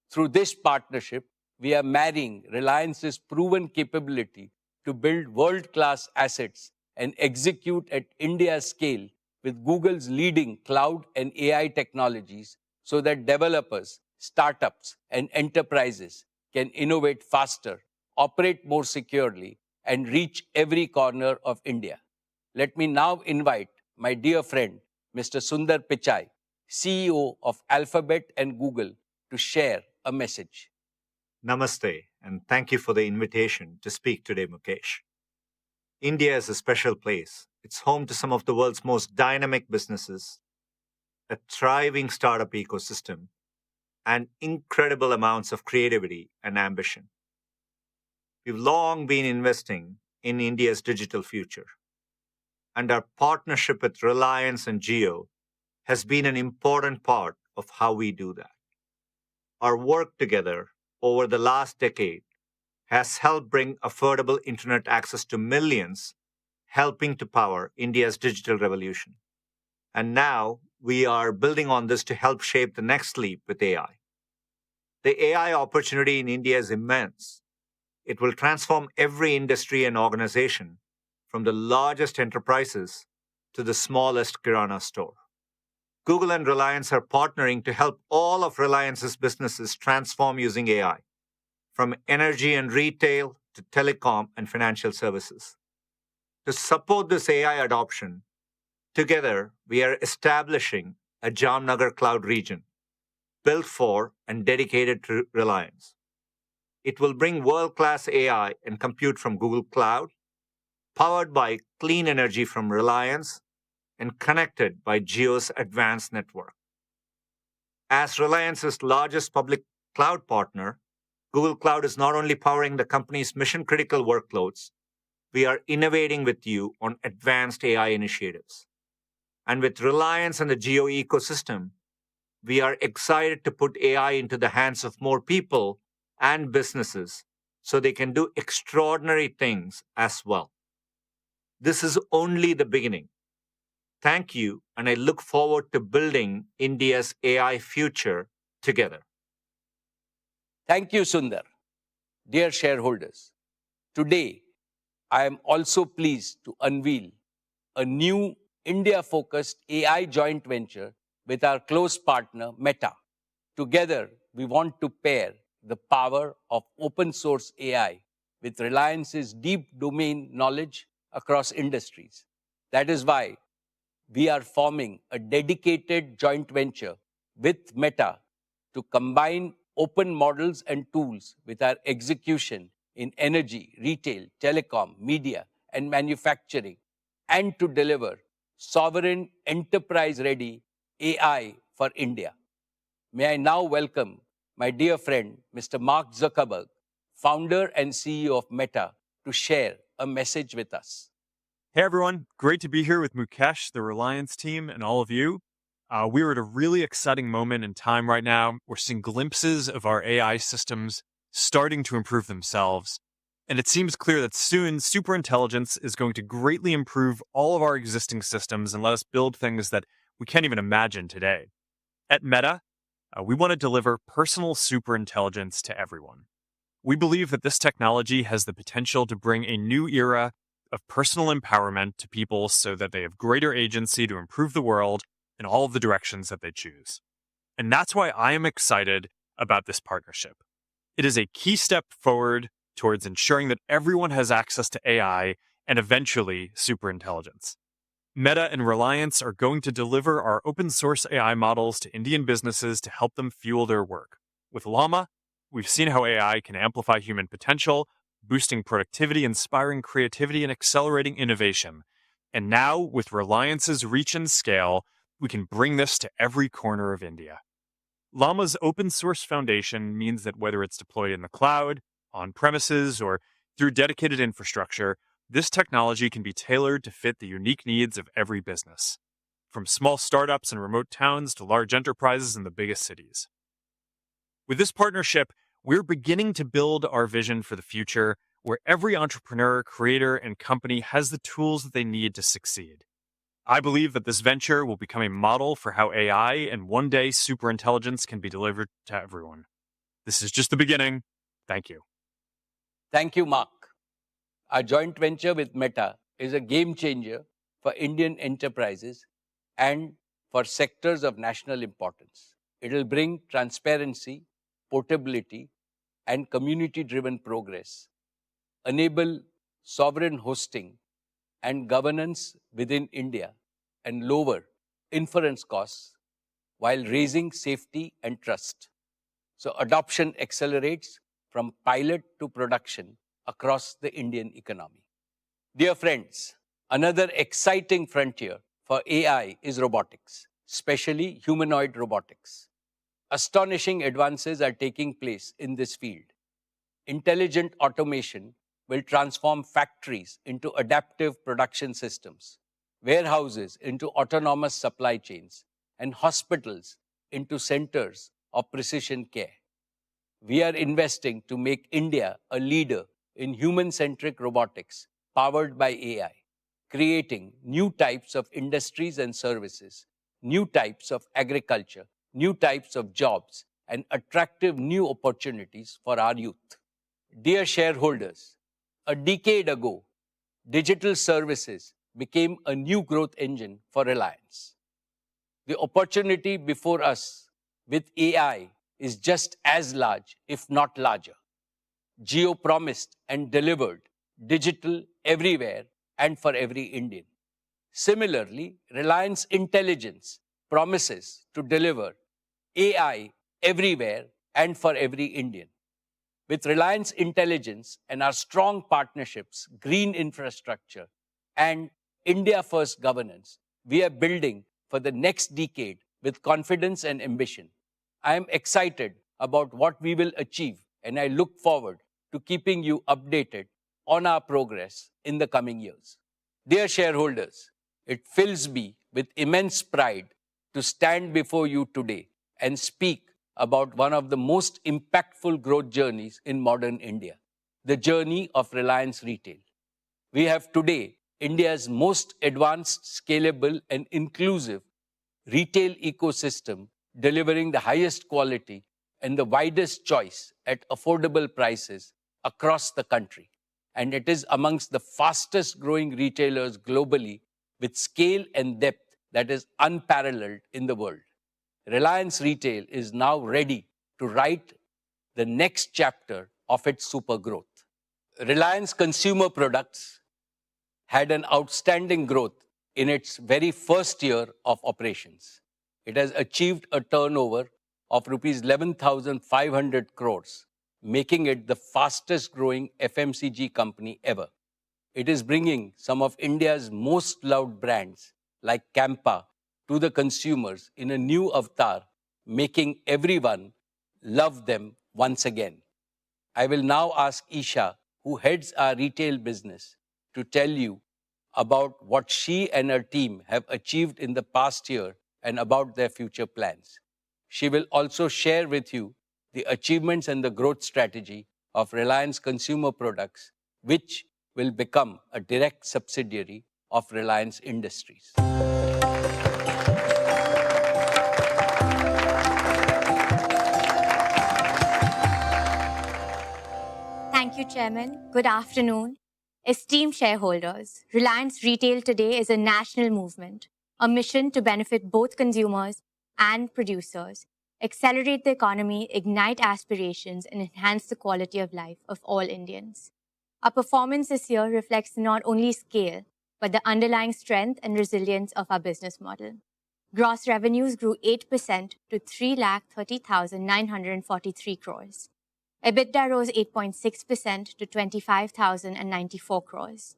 Through this partnership, we are marrying Reliance's proven capability to build world-class assets and execute at India's scale with Google's leading cloud and AI technologies so that developers, startups, and enterprises can innovate faster, operate more securely, and reach every corner of India. Let me now invite my dear friend, Mr. Sundar Pichai, CEO of Alphabet and Google, to share a message. Namaste, and thank you for the invitation to speak today, Mukesh. India is a special place. It's home to some of the world's most dynamic businesses, a thriving startup ecosystem, and incredible amounts of creativity and ambition. We've long been investing in India's digital future, and our partnership with Reliance and Jio has been an important part of how we do that. Our work together over the last decade has helped bring affordable internet access to millions, helping to power India's digital revolution. And now we are building on this to help shape the next leap with AI. The AI opportunity in India is immense. It will transform every industry and organization, from the largest enterprises to the smallest kirana store. Google and Reliance are partnering to help all of Reliance's businesses transform using AI, from energy and retail to telecom and financial services. To support this AI adoption, together we are establishing a Jamnagar cloud region built for and dedicated to Reliance. It will bring world-class AI and compute from Google Cloud, powered by clean energy from Reliance, and connected by Jio's advanced network. As Reliance's largest public cloud partner, Google Cloud is not only powering the company's mission-critical workloads, we are innovating with you on advanced AI initiatives. And with Reliance and the Jio ecosystem, we are excited to put AI into the hands of more people and businesses so they can do extraordinary things as well. This is only the beginning. Thank you, and I look forward to building India's AI future together. Thank you, Sundar. Dear shareholders, today I am also pleased to unveil a new India-focused AI joint venture with our close partner, Meta. Together, we want to pair the power of open source AI with Reliance's deep domain knowledge across industries. That is why we are forming a dedicated joint venture with Meta to combine open models and tools with our execution in energy, retail, telecom, media, and manufacturing, and to deliver sovereign, enterprise-ready AI for India. May I now welcome my dear friend, Mr. Mark Zuckerberg, founder and CEO of Meta, to share a message with us. Hey everyone, great to be here with Mukesh, the Reliance team, and all of you. We're at a really exciting moment in time right now. We're seeing glimpses of our AI systems starting to improve themselves. And it seems clear that soon superintelligence is going to greatly improve all of our existing systems and let us build things that we can't even imagine today. At Meta, we want to deliver personal superintelligence to everyone. We believe that this technology has the potential to bring a new era of personal empowerment to people so that they have greater agency to improve the world in all of the directions that they choose. And that's why I am excited about this partnership. It is a key step forward towards ensuring that everyone has access to AI and eventually superintelligence. Meta and Reliance are going to deliver our open source AI models to Indian businesses to help them fuel their work. With Llama, we've seen how AI can amplify human potential, boosting productivity, inspiring creativity, and accelerating innovation. And now, with Reliance's reach and scale, we can bring this to every corner of India. Llama's open source foundation means that whether it's deployed in the cloud, on premises, or through dedicated infrastructure, this technology can be tailored to fit the unique needs of every business, from small startups in remote towns to large enterprises in the biggest cities. With this partnership, we're beginning to build our vision for the future where every entrepreneur, creator, and company has the tools that they need to succeed. I believe that this venture will become a model for how AI and one day superintelligence can be delivered to everyone. This is just the beginning. Thank you. Thank you, Mark. Our joint venture with Meta is a game changer for Indian enterprises and for sectors of national importance. It will bring transparency, portability, and community-driven progress, enable sovereign hosting and governance within India, and lower inference costs while raising safety and trust. So adoption accelerates from pilot to production across the Indian economy. Dear friends, another exciting frontier for AI is robotics, especially humanoid robotics. Astonishing advances are taking place in this field. Intelligent automation will transform factories into adaptive production systems, warehouses into autonomous supply chains, and hospitals into centers of precision care. We are investing to make India a leader in human-centric robotics powered by AI, creating new types of industries and services, new types of agriculture, new types of jobs, and attractive new opportunities for our youth. Dear shareholders, a decade ago, digital services became a new growth engine for Reliance. The opportunity before us with AI is just as large, if not larger. Jio promised and delivered digital everywhere and for every Indian. Similarly, Reliance Intelligence promises to deliver AI everywhere and for every Indian. With Reliance Intelligence and our strong partnerships, green infrastructure, and India-first governance, we are building for the next decade with confidence and ambition. I am excited about what we will achieve, and I look forward to keeping you updated on our progress in the coming years. Dear shareholders, it fills me with immense pride to stand before you today and speak about one of the most impactful growth journeys in modern India, the journey of Reliance Retail. We have today India's most advanced, scalable, and inclusive retail ecosystem, delivering the highest quality and the widest choice at affordable prices across the country. And it is amongst the fastest growing retailers globally with scale and depth that is unparalleled in the world. Reliance Retail is now ready to write the next chapter of its super growth. Reliance Consumer Products had an outstanding growth in its very first year of operations. It has achieved a turnover of rupees 11,500 crores, making it the fastest growing FMCG company ever. It is bringing some of India's most loved brands like Campa to the consumers in a new avatar, making everyone love them once again. I will now ask Isha, who heads our retail business, to tell you about what she and her team have achieved in the past year and about their future plans. She will also share with you the achievements and the growth strategy of Reliance Consumer Products, which will become a direct subsidiary of Reliance Industries. Thank you, Chairman. Good afternoon. Esteemed shareholders, Reliance Retail today is a national movement, a mission to benefit both consumers and producers, accelerate the economy, ignite aspirations, and enhance the quality of life of all Indians. Our performance this year reflects not only scale, but the underlying strength and resilience of our business model. Gross revenues grew 8% to 3,30,943 crores. EBITDA rose 8.6% to 25,094 crores.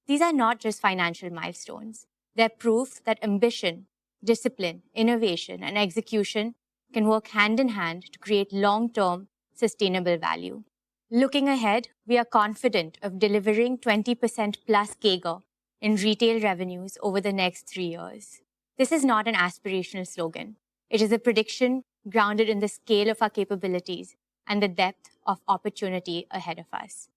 These are not just financial milestones. They're proof that ambition, discipline, innovation, and execution can work hand in hand to create long-term, sustainable value. Looking ahead, we are confident of delivering 20% plus CAGR in retail revenues over the next 3 years. This is not an aspirational slogan. It is a prediction grounded in the scale of our capabilities and the depth of opportunity ahead of us,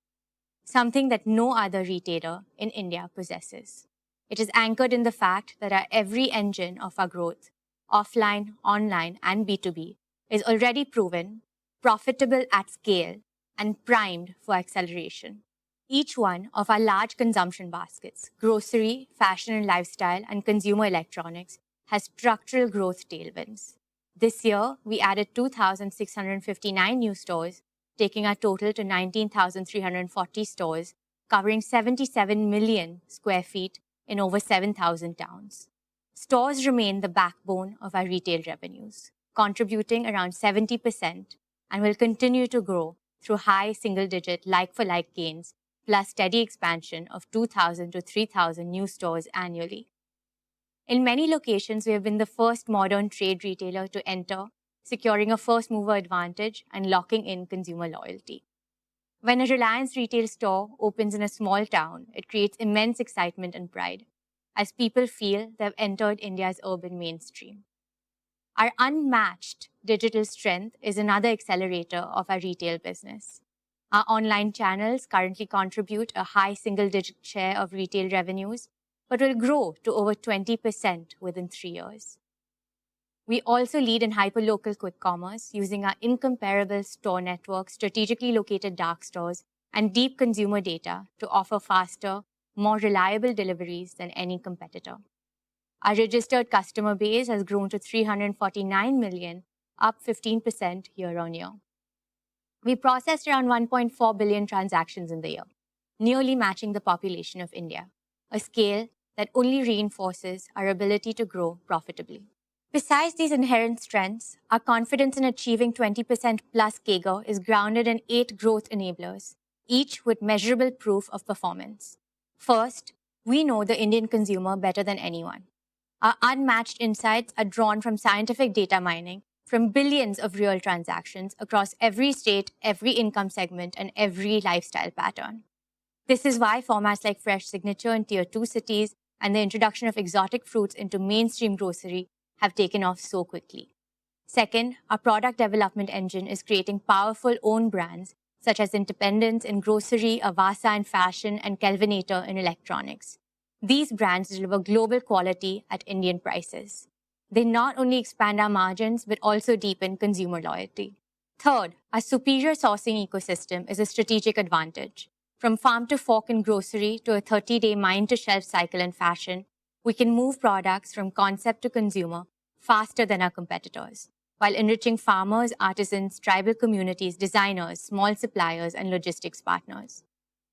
something that no other retailer in India possesses. It is anchored in the fact that our every engine of our growth, offline, online, and B2B, is already proven, profitable at scale, and primed for acceleration. Each one of our large consumption baskets, grocery, fashion and lifestyle, and consumer electronics, has structural growth tailwinds. This year, we added 2,659 new stores, taking our total to 19,340 stores, covering 77 million square feet in over 7,000 towns. Stores remain the backbone of our retail revenues, contributing around 70% and will continue to grow through high single-digit like-for-like gains, plus steady expansion of 2,000 to 3,000 new stores annually. In many locations, we have been the first modern trade retailer to enter, securing a first-mover advantage and locking in consumer loyalty. When a Reliance retail store opens in a small town, it creates immense excitement and pride, as people feel they have entered India's urban mainstream. Our unmatched digital strength is another accelerator of our retail business. Our online channels currently contribute a high single-digit share of retail revenues, but will grow to over 20% within 3 years. We also lead in hyperlocal quick commerce using our incomparable store network, strategically located dark stores, and deep consumer data to offer faster, more reliable deliveries than any competitor. Our registered customer base has grown to 349 million, up 15% year-on-year. We processed around 1.4 billion transactions in the year, nearly matching the population of India, a scale that only reinforces our ability to grow profitably. Besides these inherent strengths, our confidence in achieving 20% plus CAGR is grounded in 8 growth enablers, each with measurable proof of performance. First, we know the Indian consumer better than anyone. Our unmatched insights are drawn from scientific data mining, from billions of real transactions across every state, every income segment, and every lifestyle pattern. This is why formats like Fresh Signature in Tier 2 cities and the introduction of exotic fruits into mainstream grocery have taken off so quickly. Second, our product development engine is creating powerful own brands such as Independence in grocery, Avasa in fashion, and Kelvinator in electronics. These brands deliver global quality at Indian prices. They not only expand our margins, but also deepen consumer loyalty. Third, our superior sourcing ecosystem is a strategic advantage. From farm to fork in grocery to a 30-day mine-to-shelf cycle in fashion, we can move products from concept to consumer faster than our competitors, while enriching farmers, artisans, tribal communities, designers, small suppliers, and logistics partners.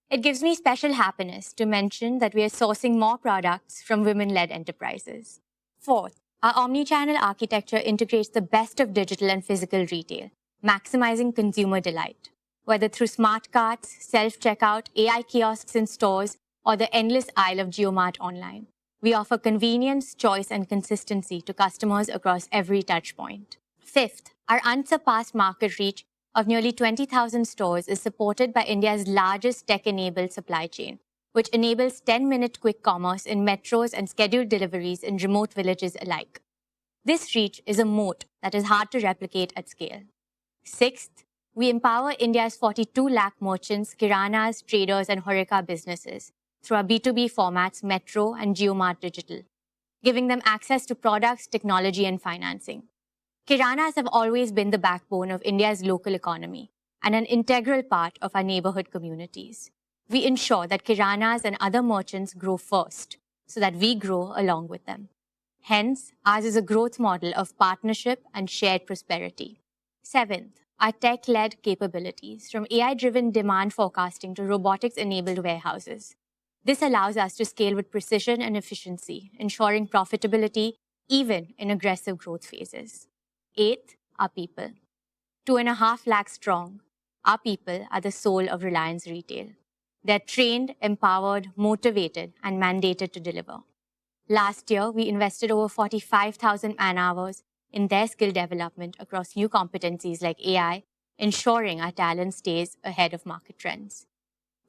It gives me special happiness to mention that we are sourcing more products from women-led enterprises. Fourth, our omnichannel architecture integrates the best of digital and physical retail, maximizing consumer delight. Whether through smart carts, self-checkout, AI kiosks in stores, or the endless aisle of JioMart online, we offer convenience, choice, and consistency to customers across every touchpoint. Fifth, our unsurpassed market reach of nearly 20,000 stores is supported by India's largest tech-enabled supply chain, which enables 10-minute quick commerce in metros and scheduled deliveries in remote villages alike. This reach is a moat that is hard to replicate at scale. Sixth, we empower India's 42 lakh merchants, kiranas, traders, and horeca businesses through our B2B formats Metro and JioMart Digital, giving them access to products, technology, and financing. Kiranas have always been the backbone of India's local economy and an integral part of our neighborhood communities. We ensure that kiranas and other merchants grow first so that we grow along with them. Hence, ours is a growth model of partnership and shared prosperity. Seventh, our tech-led capabilities, from AI-driven demand forecasting to robotics-enabled warehouses. This allows us to scale with precision and efficiency, ensuring profitability even in aggressive growth phases. Eighth, our people. 2.5 lakh strong, our people are the soul of Reliance Retail. They're trained, empowered, motivated, and mandated to deliver. Last year, we invested over 45,000 man-hours in their skill development across new competencies like AI, ensuring our talent stays ahead of market trends.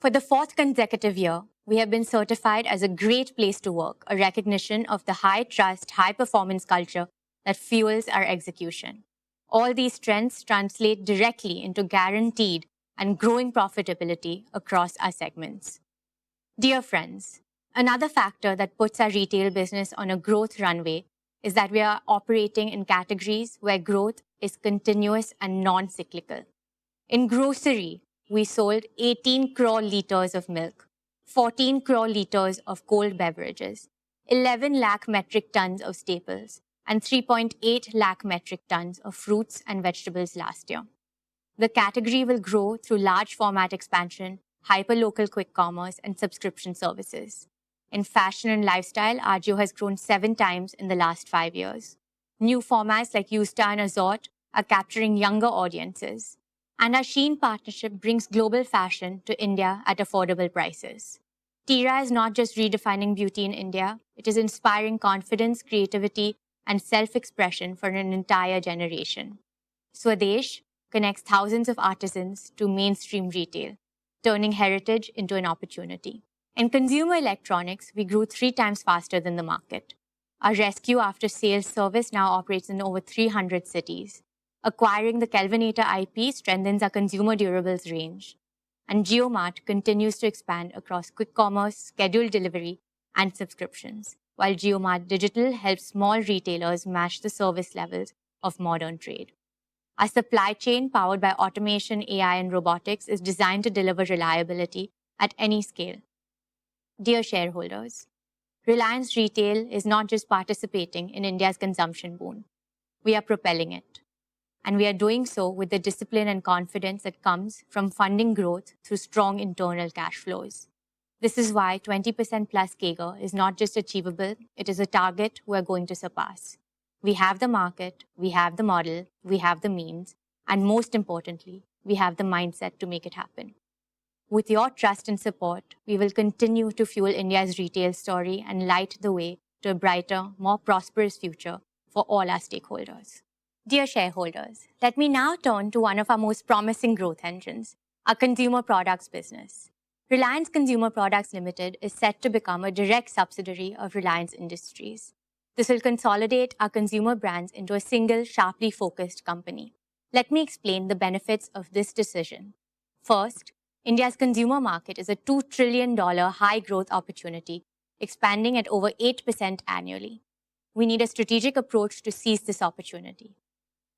For the fourth consecutive year, we have been certified as a great place to work, a recognition of the high-trust, high-performance culture that fuels our execution. All these trends translate directly into guaranteed and growing profitability across our segments. Dear friends, another factor that puts our retail business on a growth runway is that we are operating in categories where growth is continuous and non-cyclical. In grocery, we sold 18 crore liters of milk, 14 crore liters of cold beverages, 11 lakh metric tons of staples, and 3.8 lakh metric tons of fruits and vegetables last year. The category will grow through large format expansion, hyperlocal quick commerce, and subscription services. In fashion and lifestyle, Ajio has grown 7 times in the last 5 years. New formats like Yousta and Azort are capturing younger audiences. And our Shein partnership brings global fashion to India at affordable prices. Tira is not just redefining beauty in India, it is inspiring confidence, creativity, and self-expression for an entire generation. Swadesh connects thousands of artisans to mainstream retail, turning heritage into an opportunity. In consumer electronics, we grew 3 times faster than the market. Our rescue after-sales service now operates in over 300 cities. Acquiring the Kelvinator IP strengthens our consumer durables range. And JioMart continues to expand across quick commerce, scheduled delivery, and subscriptions, while JioMart Digital helps small retailers match the service levels of modern trade. Our supply chain, powered by automation, AI, and robotics, is designed to deliver reliability at any scale. Dear shareholders, Reliance Retail is not just participating in India's consumption boom. We are propelling it. And we are doing so with the discipline and confidence that comes from funding growth through strong internal cash flows. This is why 20% plus CAGR is not just achievable, it is a target we're going to surpass. We have the market, we have the model, we have the means, and most importantly, we have the mindset to make it happen. With your trust and support, we will continue to fuel India's retail story and light the way to a brighter, more prosperous future for all our stakeholders. Dear shareholders, let me now turn to one of our most promising growth engines, our consumer products business. Reliance Consumer Products Limited is set to become a direct subsidiary of Reliance Industries. This will consolidate our consumer brands into a single, sharply focused company. Let me explain the benefits of this decision. First, India's consumer market is a $2 trillion high-growth opportunity, expanding at over 8% annually. We need a strategic approach to seize this opportunity.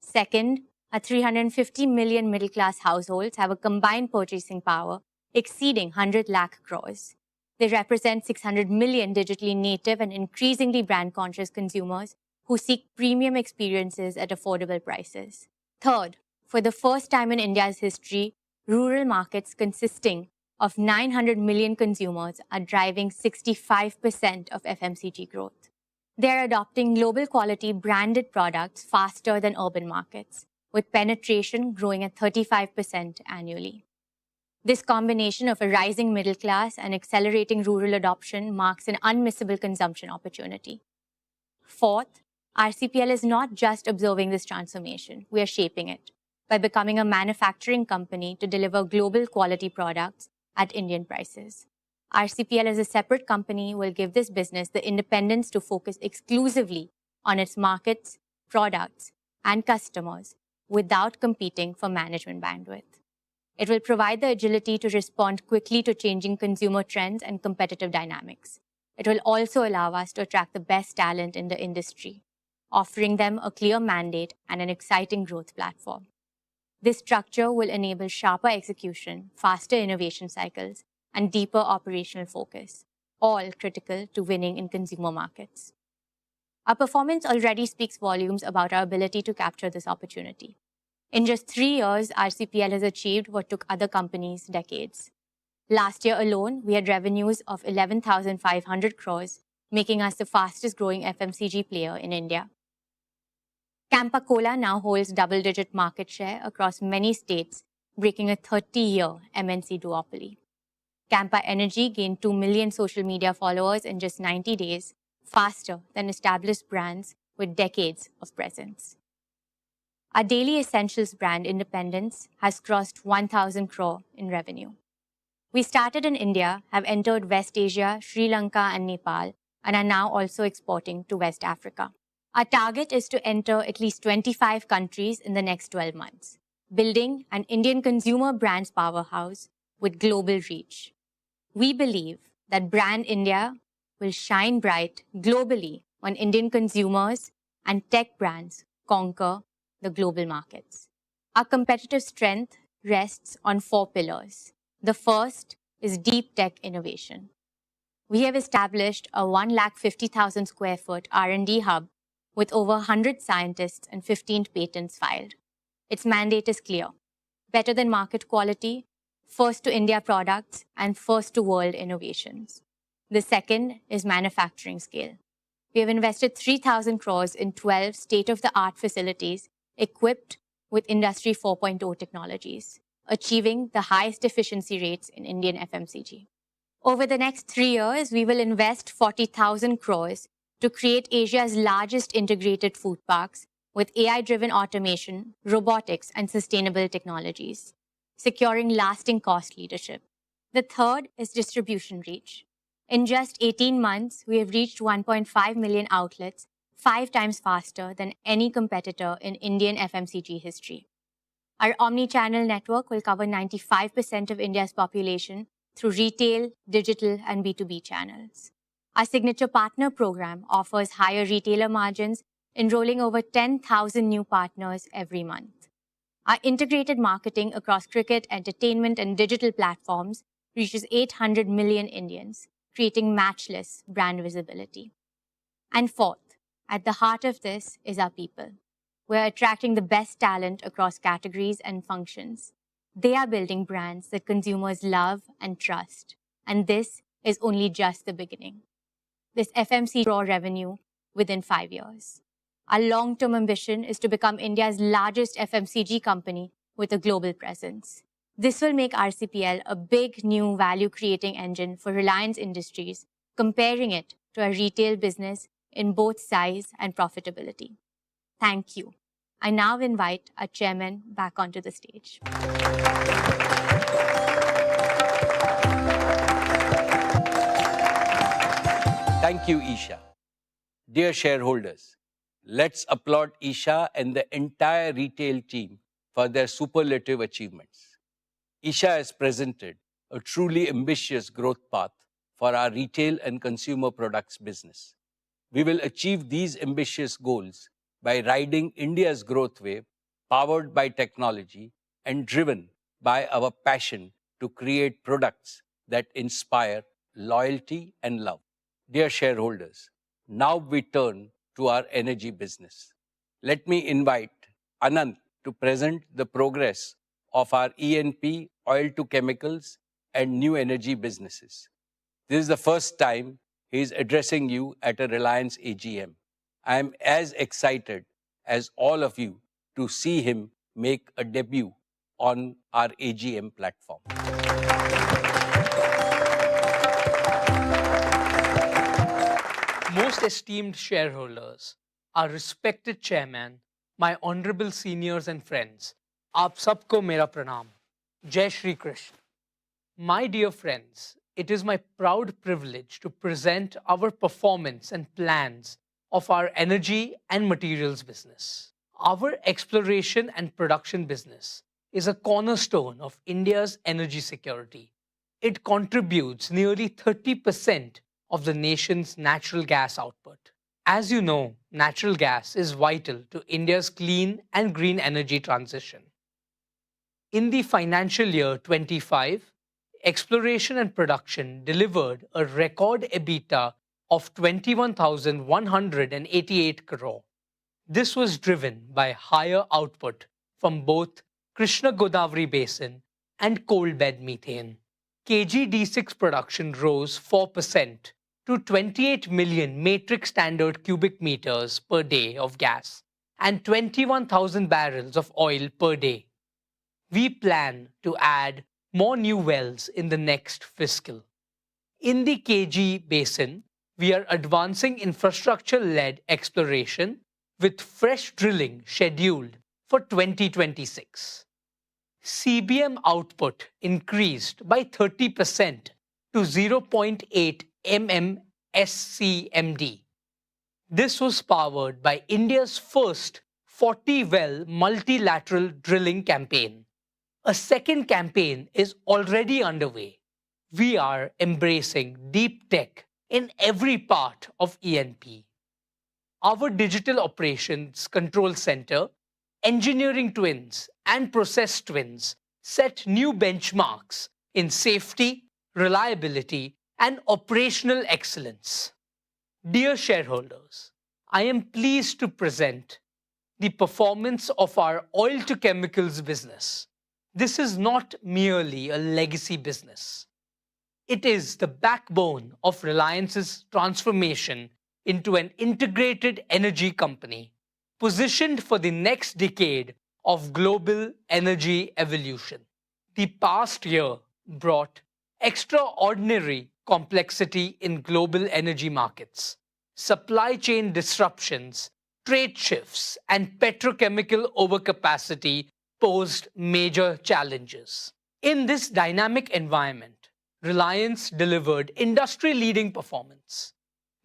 Second, our 350 million middle-class households have a combined purchasing power exceeding 100 lakh crores. They represent 600 million digitally native and increasingly brand-conscious consumers who seek premium experiences at affordable prices. Third, for the first time in India's history, rural markets consisting of 900 million consumers are driving 65% of FMCG growth. They are adopting global quality branded products faster than urban markets, with penetration growing at 35% annually. This combination of a rising middle class and accelerating rural adoption marks an unmissable consumption opportunity. Fourth, RCPL is not just observing this transformation, we are shaping it by becoming a manufacturing company to deliver global quality products at Indian prices. RCPL as a separate company will give this business the independence to focus exclusively on its markets, products, and customers without competing for management bandwidth. It will provide the agility to respond quickly to changing consumer trends and competitive dynamics. It will also allow us to attract the best talent in the industry, offering them a clear mandate and an exciting growth platform. This structure will enable sharper execution, faster innovation cycles, and deeper operational focus, all critical to winning in consumer markets. Our performance already speaks volumes about our ability to capture this opportunity. In just 3 years, RCPL has achieved what took other companies decades. Last year alone, we had revenues of 11,500 crores, making us the fastest growing FMCG player in India. Campa Cola now holds double-digit market share across many states, breaking a 30-year MNC duopoly. Campa Energy gained 2 million social media followers in just 90 days, faster than established brands with decades of presence. Our daily essentials brand Independence has crossed 1,000 crore in revenue. We started in India, have entered West Asia, Sri Lanka and Nepal, and are now also exporting to West Africa. Our target is to enter at least 25 countries in the next 12 months, building an Indian consumer brands powerhouse with global reach. We believe that Brand India will shine bright globally when Indian consumers and tech brands conquer the global markets. Our competitive strength rests on 4 pillars. The first is deep tech innovation. We have established a 150,000 square foot R&D hub with over 100 scientists and 15 patents filed. Its mandate is clear: better than market quality, first to India products, and first to world innovations. The second is manufacturing scale. We have invested 3,000 crores in 12 state-of-the-art facilities equipped with Industry 4.0 technologies, achieving the highest efficiency rates in Indian FMCG. Over the next 3 years, we will invest 40,000 crores to create Asia's largest integrated food parks with AI-driven automation, robotics, and sustainable technologies, securing lasting cost leadership. The third is distribution reach. In just 18 months, we have reached 1.5 million outlets, 5 times faster than any competitor in Indian FMCG history. Our omni-channel network will cover 95% of India's population through retail, digital, and B2B channels. Our signature partner program offers higher retailer margins, enrolling over 10,000 new partners every month. Our integrated marketing across cricket, entertainment, and digital platforms reaches 800 million Indians, creating matchless brand visibility. And fourth, at the heart of this is our people. We're attracting the best talent across categories and functions. They are building brands that consumers love and trust. And this is only just the beginning. This FMCG raw revenue within 5 years. Our long-term ambition is to become India's largest FMCG company with a global presence. This will make RCPL a big new value-creating engine for Reliance Industries, comparing it to a retail business in both size and profitability. Thank you. I now invite our chairman back onto the stage. Thank you, Isha. Dear shareholders, let's applaud Isha and the entire retail team for their superlative achievements. Isha has presented a truly ambitious growth path for our retail and consumer products business. We will achieve these ambitious goals by riding India's growth wave, powered by technology and driven by our passion to create products that inspire loyalty and love. Dear shareholders, now we turn to our energy business. Let me invite Anand to present the progress of our E&P, oil to chemicals, and new energy businesses. This is the first time he is addressing you at a Reliance AGM. I am as excited as all of you to see him make a debut on our AGM platform. Most esteemed shareholders, our respected chairman, my honorable seniors and friends, aap sabko mera pranam. Jai Shri Krishna. My dear friends, it is my proud privilege to present our performance and plans of our energy and materials business. Our exploration and production business is a cornerstone of India's energy security. It contributes nearly 30% of the nation's natural gas output. As you know, natural gas is vital to India's clean and green energy transition. In the financial year 25, exploration and production delivered a record EBITDA of 21,188 crore. This was driven by higher output from both Krishna Godavari Basin and coal bed methane. KG-D6 production rose 4% to 28 million metric standard cubic meters per day of gas and 21,000 barrels of oil per day. We plan to add more new wells in the next fiscal. In the KG Basin, we are advancing infrastructure-led exploration with fresh drilling scheduled for 2026. CBM output increased by 30% to 0.8 MMSCMD. This was powered by India's first 40-well multilateral drilling campaign. A second campaign is already underway. We are embracing deep tech in every part of E&P. Our digital operations control center, engineering twins, and process twins set new benchmarks in safety, reliability, and operational excellence. Dear shareholders, I am pleased to present the performance of our oil to chemicals business. This is not merely a legacy business. It is the backbone of Reliance's transformation into an integrated energy company, positioned for the next decade of global energy evolution. The past year brought extraordinary complexity in global energy markets, supply chain disruptions, trade shifts, and petrochemical overcapacity posed major challenges. In this dynamic environment, Reliance delivered industry-leading performance.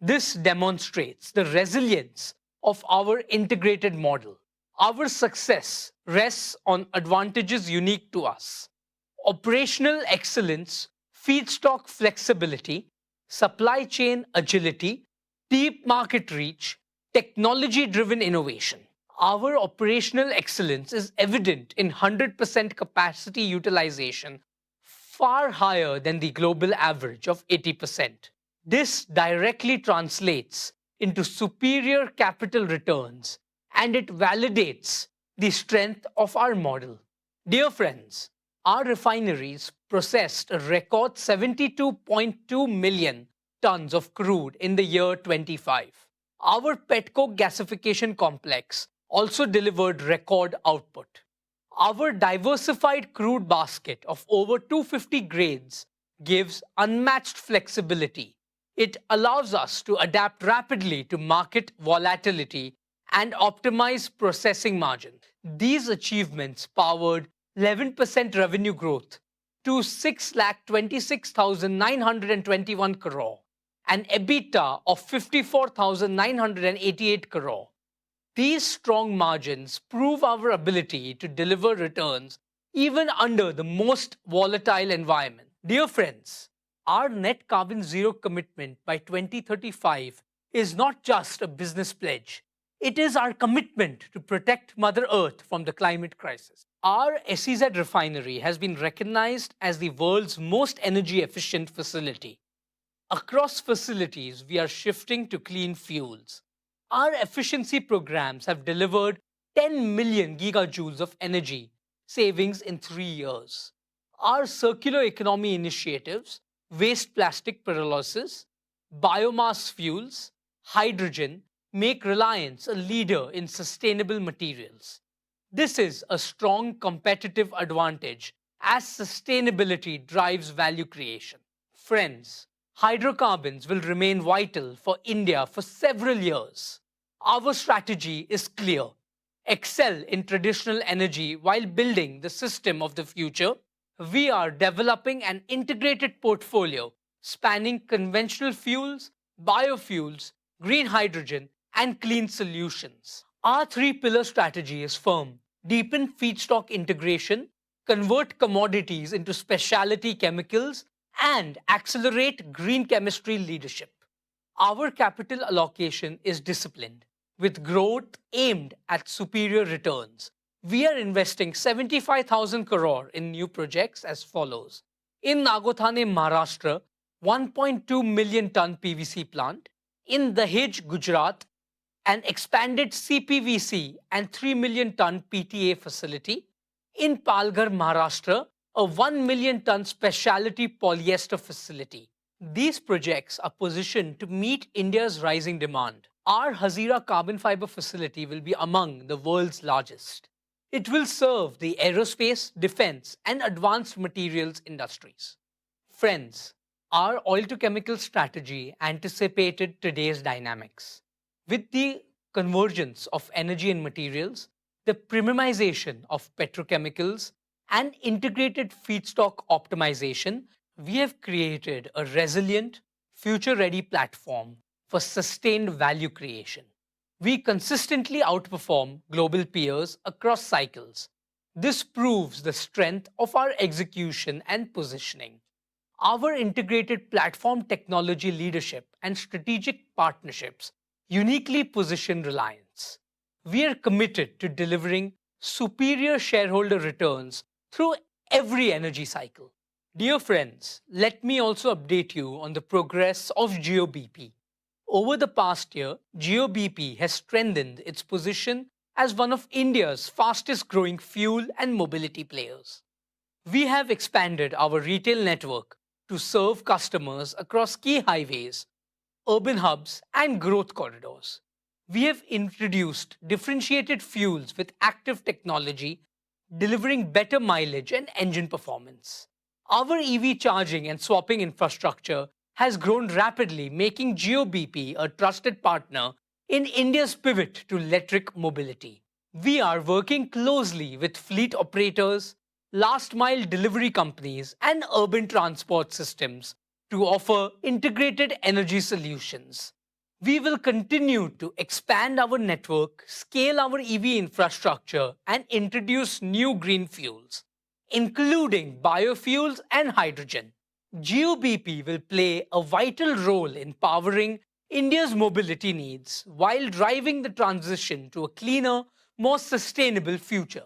This demonstrates the resilience of our integrated model. Our success rests on advantages unique to us: operational excellence, feedstock flexibility, supply chain agility, deep market reach, technology-driven innovation. Our operational excellence is evident in 100% capacity utilization, far higher than the global average of 80%. This directly translates into superior capital returns, and it validates the strength of our model. Dear friends, our refineries processed a record 72.2 million tons of crude in the year 25. Our petcoke gasification complex also delivered record output. Our diversified crude basket of over 250 grades gives unmatched flexibility. It allows us to adapt rapidly to market volatility and optimize processing margin. These achievements powered 11% revenue growth to 6,26,921 crore, and EBITDA of 54,988 crore. These strong margins prove our ability to deliver returns even under the most volatile environment. Dear friends, our net carbon zero commitment by 2035 is not just a business pledge. It is our commitment to protect Mother Earth from the climate crisis. Our SEZ refinery has been recognized as the world's most energy efficient facility. Across facilities, we are shifting to clean fuels. Our efficiency programs have delivered 10 million gigajoules of energy savings in 3 years. Our circular economy initiatives, waste plastic pyrolysis, biomass fuels, hydrogen, make Reliance a leader in sustainable materials. This is a strong competitive advantage as sustainability drives value creation. Friends, hydrocarbons will remain vital for India for several years. Our strategy is clear. Excel in traditional energy while building the system of the future. We are developing an integrated portfolio spanning conventional fuels, biofuels, green hydrogen, and clean solutions. Our three-pillar strategy is firm. Deepen feedstock integration, convert commodities into specialty chemicals, and accelerate green chemistry leadership. Our capital allocation is disciplined, with growth aimed at superior returns. We are investing 75,000 crore in new projects as follows. In Nagothane, Maharashtra, 1.2 million ton PVC plant. In Dahej, Gujarat, an expanded CPVC and 3 million ton PTA facility. In Palghar, Maharashtra, a 1 million ton specialty polyester facility. These projects are positioned to meet India's rising demand. Our Hazira carbon fiber facility will be among the world's largest. It will serve the aerospace, defense, and advanced materials industries. Friends, our oil-to-chemical strategy anticipated today's dynamics. With the convergence of energy and materials, the premiumization of petrochemicals, and integrated feedstock optimization, we have created a resilient, future-ready platform for sustained value creation. We consistently outperform global peers across cycles. This proves the strength of our execution and positioning. Our integrated platform technology leadership and strategic partnerships uniquely position Reliance. We are committed to delivering superior shareholder returns through every energy cycle. Dear friends, let me also update you on the progress of GeoBP. Over the past year, GeoBP has strengthened its position as one of India's fastest growing fuel and mobility players. We have expanded our retail network to serve customers across key highways, urban hubs, and growth corridors. We have introduced differentiated fuels with active technology, delivering better mileage and engine performance. Our EV charging and swapping infrastructure has grown rapidly, making GeoBP a trusted partner in India's pivot to electric mobility. We are working closely with fleet operators, last-mile delivery companies, and urban transport systems to offer integrated energy solutions. We will continue to expand our network, scale our EV infrastructure, and introduce new green fuels, including biofuels and hydrogen. GeoBP will play a vital role in powering India's mobility needs while driving the transition to a cleaner, more sustainable future.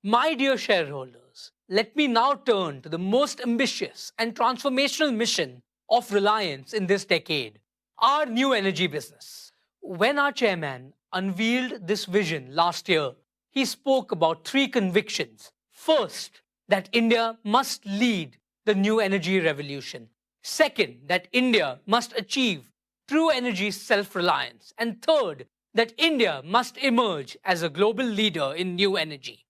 My dear shareholders, let me now turn to the most ambitious and transformational mission of Reliance in this decade, our new energy business. When our chairman unveiled this vision last year, he spoke about three convictions. First, that India must lead the new energy revolution. Second, that India must achieve true energy self-reliance. And third, that India must emerge as a global leader in new energy.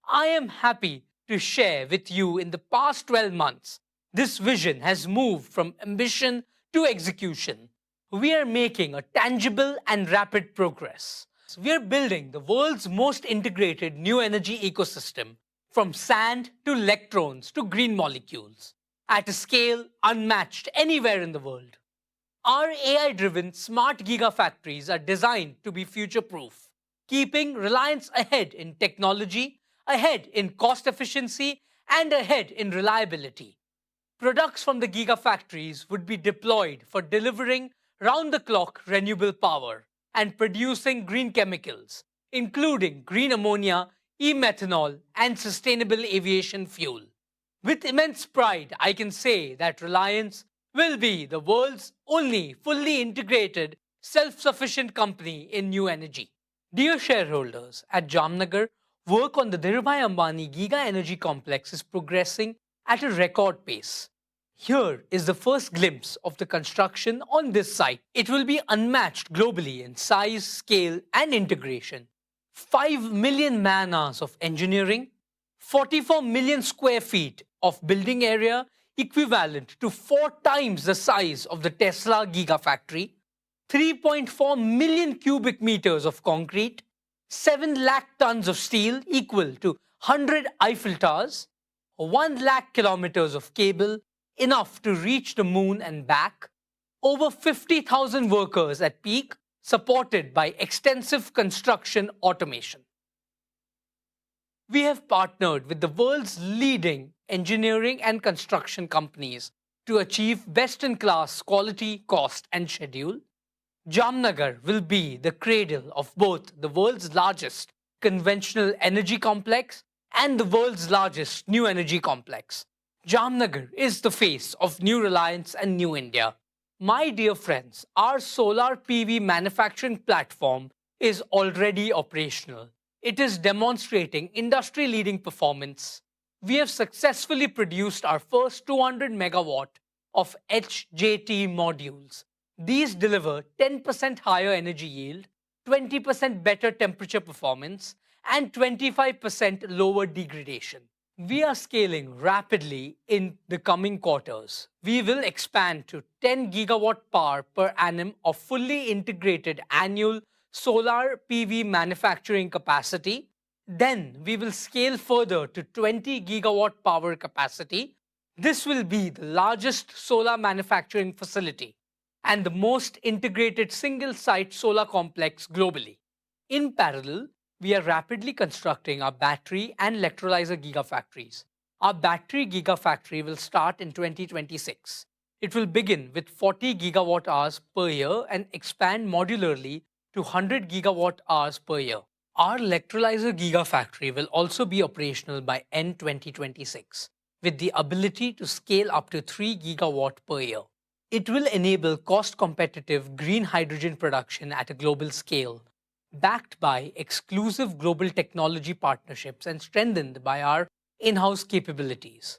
I am happy to share with you in the past 12 months, this vision has moved from ambition to execution. We are making a tangible and rapid progress. We are building the world's most integrated new energy ecosystem, from sand to electrons to green molecules, at a scale unmatched anywhere in the world. Our AI-driven smart gigafactories are designed to be future-proof, keeping Reliance ahead in technology, ahead in cost efficiency, and ahead in reliability. Products from the gigafactories would be deployed for delivering round-the-clock renewable power and producing green chemicals, including green ammonia, e-methanol, and sustainable aviation fuel. With immense pride, I can say that Reliance will be the world's only fully integrated, self-sufficient company in new energy. Dear shareholders, at Jamnagar, work on the Dhirubhai Ambani Giga Energy Complex is progressing at a record pace. Here is the first glimpse of the construction on this site. It will be unmatched globally in size, scale, and integration. 5 million man-hours of engineering, 44 million square feet of building area equivalent to 4 times the size of the Tesla Gigafactory, 3.4 million cubic meters of concrete, 7 lakh tons of steel equal to 100 Eiffel Towers, 1 lakh kilometers of cable, enough to reach the moon and back, over 50,000 workers at peak, supported by extensive construction automation. We have partnered with the world's leading engineering and construction companies to achieve best-in-class quality, cost, and schedule. Jamnagar will be the cradle of both the world's largest conventional energy complex and the world's largest new energy complex. Jamnagar is the face of New Reliance and New India. My dear friends, our solar PV manufacturing platform is already operational. It is demonstrating industry-leading performance. We have successfully produced our first 200 megawatt of HJT modules. These deliver 10% higher energy yield, 20% better temperature performance, and 25% lower degradation. We are scaling rapidly in the coming quarters. We will expand to 10 gigawatt power per annum of fully integrated annual solar PV manufacturing capacity. Then we will scale further to 20 gigawatt power capacity. This will be the largest solar manufacturing facility and the most integrated single-site solar complex globally. In parallel, we are rapidly constructing our battery and electrolyzer gigafactories. Our battery gigafactory will start in 2026. It will begin with 40 gigawatt hours per year and expand modularly to 100 gigawatt hours per year. Our electrolyzer gigafactory will also be operational by end 2026, with the ability to scale up to 3 gigawatt per year. It will enable cost-competitive green hydrogen production at a global scale, backed by exclusive global technology partnerships and strengthened by our in-house capabilities.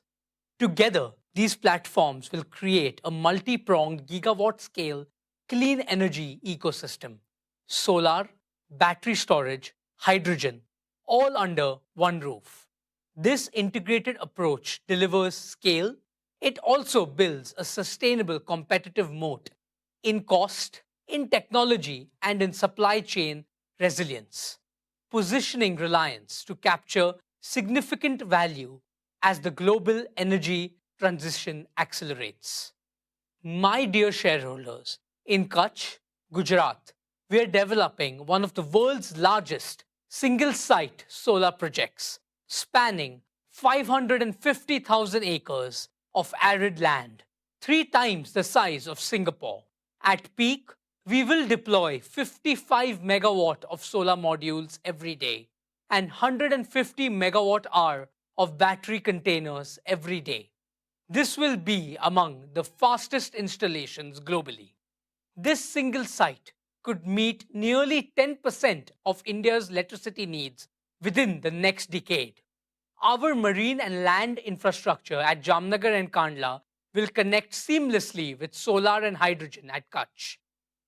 Together, these platforms will create a multi-pronged gigawatt-scale clean energy ecosystem: solar, battery storage, hydrogen, all under one roof. This integrated approach delivers scale. It also builds a sustainable competitive moat in cost, in technology, and in supply chain resilience, positioning Reliance to capture significant value as the global energy transition accelerates. My dear shareholders, in Kutch, Gujarat, we are developing one of the world's largest single-site solar projects, spanning 550,000 acres of arid land, 3 times the size of Singapore. At peak, we will deploy 55 megawatt of solar modules every day and 150 megawatt hour of battery containers every day. This will be among the fastest installations globally. This single site could meet nearly 10% of India's electricity needs within the next decade. Our marine and land infrastructure at Jamnagar and Kandla will connect seamlessly with solar and hydrogen at Kutch.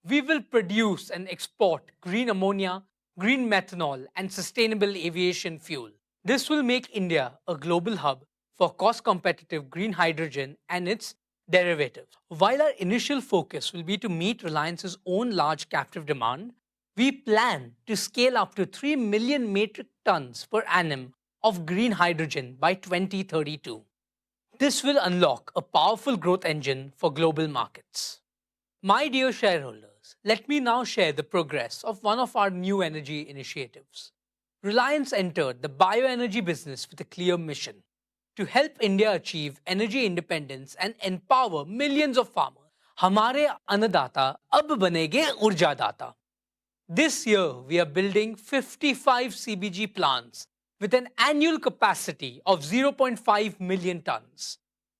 We will produce and export green ammonia, green methanol, and sustainable aviation fuel. This will make India a global hub for cost-competitive green hydrogen and its derivatives. While our initial focus will be to meet Reliance's own large captive demand, we plan to scale up to 3 million metric tons per annum of green hydrogen by 2032. This will unlock a powerful growth engine for global markets. My dear shareholders, let me now share the progress of one of our new energy initiatives. Reliance entered the bioenergy business with a clear mission: to help India achieve energy independence and empower millions of farmers. Hamare annadata ab banege urjadata. This year, we are building 55 CBG plants with an annual capacity of 0.5 million tons.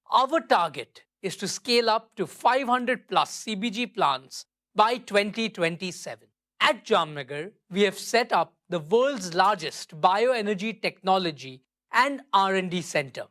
Our target is to scale up to 500 plus CBG plants by 2027. At Jamnagar, we have set up the world's largest bioenergy technology and R&D center.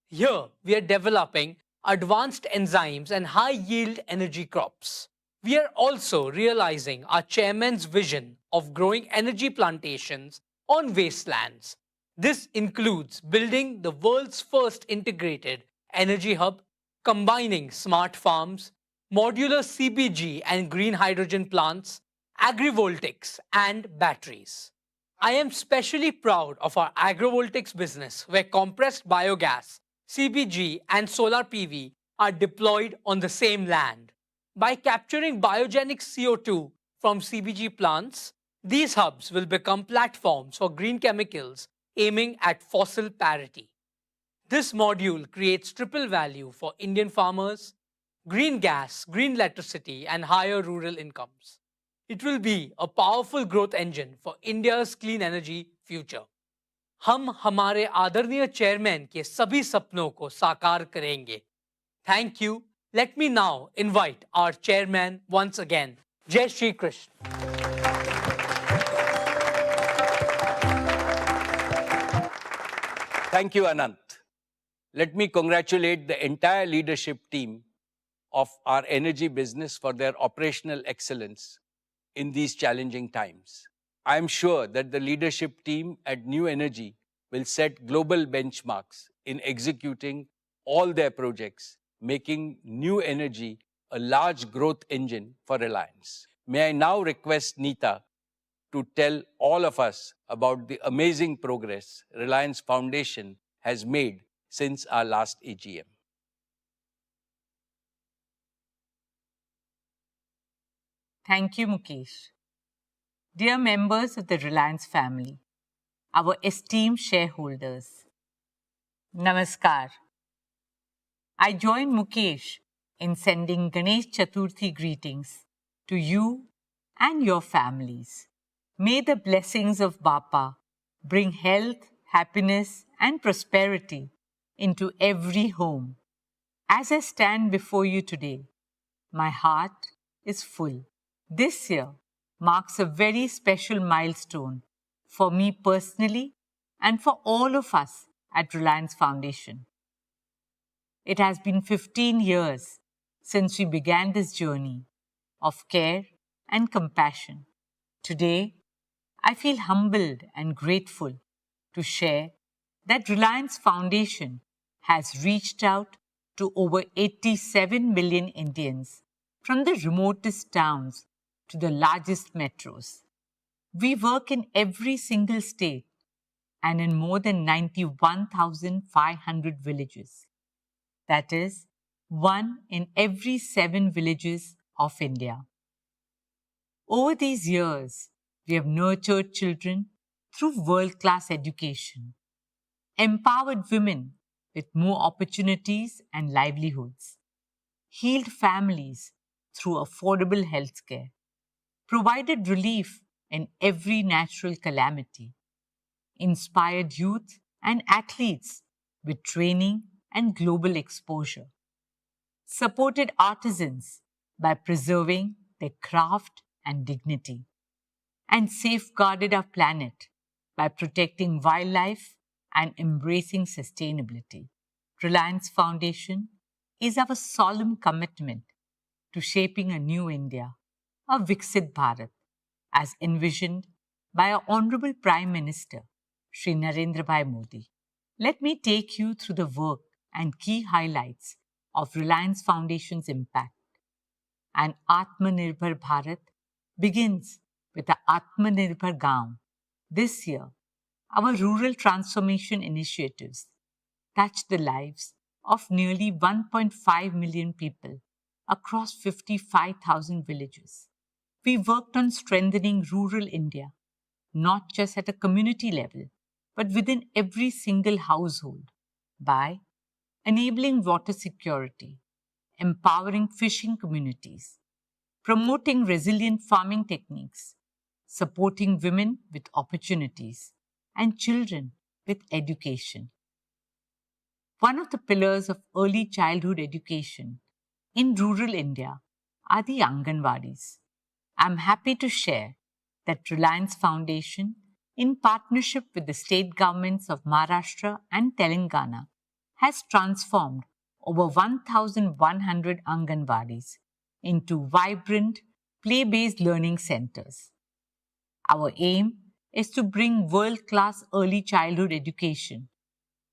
Here, we are developing advanced enzymes and high-yield energy crops. We are also realizing our chairman's vision of growing energy plantations on wastelands. This includes building the world's first integrated energy hub, combining smart farms, modular CBG and green hydrogen plants, agrivoltaics, and batteries. I am specially proud of our agrovoltaics business, where compressed biogas, CBG, and solar PV are deployed on the same land. By capturing biogenic CO2 from CBG plants, these hubs will become platforms for green chemicals aiming at fossil parity. This module creates triple value for Indian farmers: green gas, green electricity, and higher rural incomes. It will be a powerful growth engine for India's clean energy future. हम हमारे आदरणीय chairman के सभी सपनों को साकार करेंगे. Thank you. Let me now invite our chairman once again. Jai Shri Krishna. Thank you, Anant. Let me congratulate the entire leadership team of our energy business for their operational excellence in these challenging times. I am sure that the leadership team at New Energy will set global benchmarks in executing all their projects, making New Energy a large growth engine for Reliance. May I now request Neeta to tell all of us about the amazing progress Reliance Foundation has made since our last AGM. Thank you, Mukesh. Dear members of the Reliance family, our esteemed shareholders, Namaskar. I join Mukesh in sending Ganesh Chaturthi greetings to you and your families. May the blessings of Bapa bring health, happiness, and prosperity into every home. As I stand before you today, my heart is full. This year marks a very special milestone for me personally and for all of us at Reliance Foundation. It has been 15 years since we began this journey of care and compassion. Today, I feel humbled and grateful to share that Reliance Foundation has reached out to over 87 million Indians from the remotest towns to the largest metros. We work in every single state and in more than 91,500 villages. That is, 1 in every 7 villages of India. Over these years, we have nurtured children through world-class education, empowered women with more opportunities and livelihoods, healed families through affordable healthcare, provided relief in every natural calamity, inspired youth and athletes with training and global exposure, supported artisans by preserving their craft and dignity, and safeguarded our planet by protecting wildlife and embracing sustainability. Reliance Foundation is our solemn commitment to shaping a new India, a Viksit Bharat, as envisioned by our Honorable Prime Minister, Shri Narendra Bhai Modi. Let me take you through the work and key highlights of Reliance Foundation's impact. An Atmanirbhar Bharat begins with the Atmanirbhar Gaon. This year, our rural transformation initiatives touch the lives of nearly 1.5 million people across 55,000 villages. We worked on strengthening rural India, not just at a community level, but within every single household by enabling water security, empowering fishing communities, promoting resilient farming techniques, supporting women with opportunities, and children with education. One of the pillars of early childhood education in rural India are the Anganwadis. I'm happy to share that Reliance Foundation, in partnership with the state governments of Maharashtra and Telangana, has transformed over 1,100 Anganwadis into vibrant, play-based learning centers. Our aim is to bring world-class early childhood education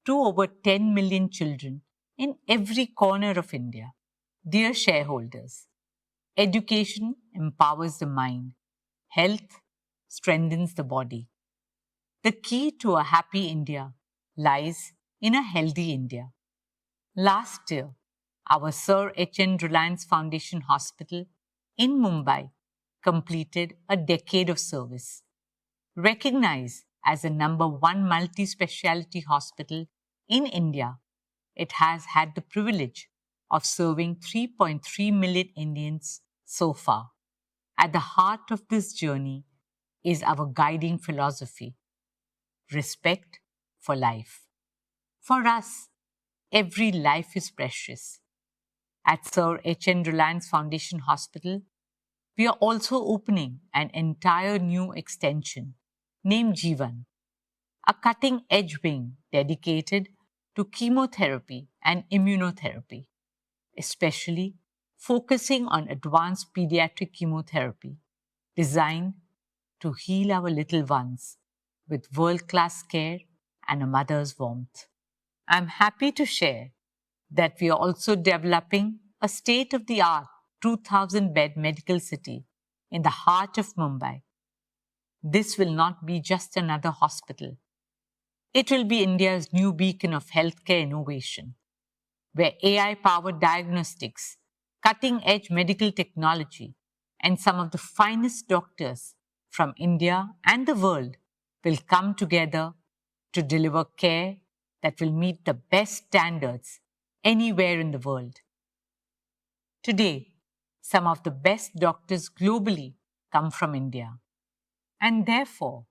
to over 10 million children in every corner of India. Dear shareholders, education empowers the mind, health strengthens the body. The key to a happy India lies in a healthy India. Last year, our Sir H.N. Reliance Foundation Hospital in Mumbai completed a decade of service. Recognized as the #1 multi-speciality hospital in India, it has had the privilege of serving 3.3 million Indians so far. At the heart of this journey is our guiding philosophy: respect for life. For us, every life is precious. At Sir H.N. Reliance Foundation Hospital, we are also opening an entire new extension named Jeevan, a cutting-edge wing dedicated to chemotherapy and immunotherapy, especially focusing on advanced pediatric chemotherapy designed to heal our little ones with world-class care and a mother's warmth. I'm happy to share that we are also developing a state-of-the-art 2,000-bed medical city in the heart of Mumbai. This will not be just another hospital. It will be India's new beacon of healthcare innovation, where AI-powered diagnostics, cutting-edge medical technology, and some of the finest doctors from India and the world will come together to deliver care that will meet the best standards anywhere in the world. Today, some of the best doctors globally come from India. And therefore,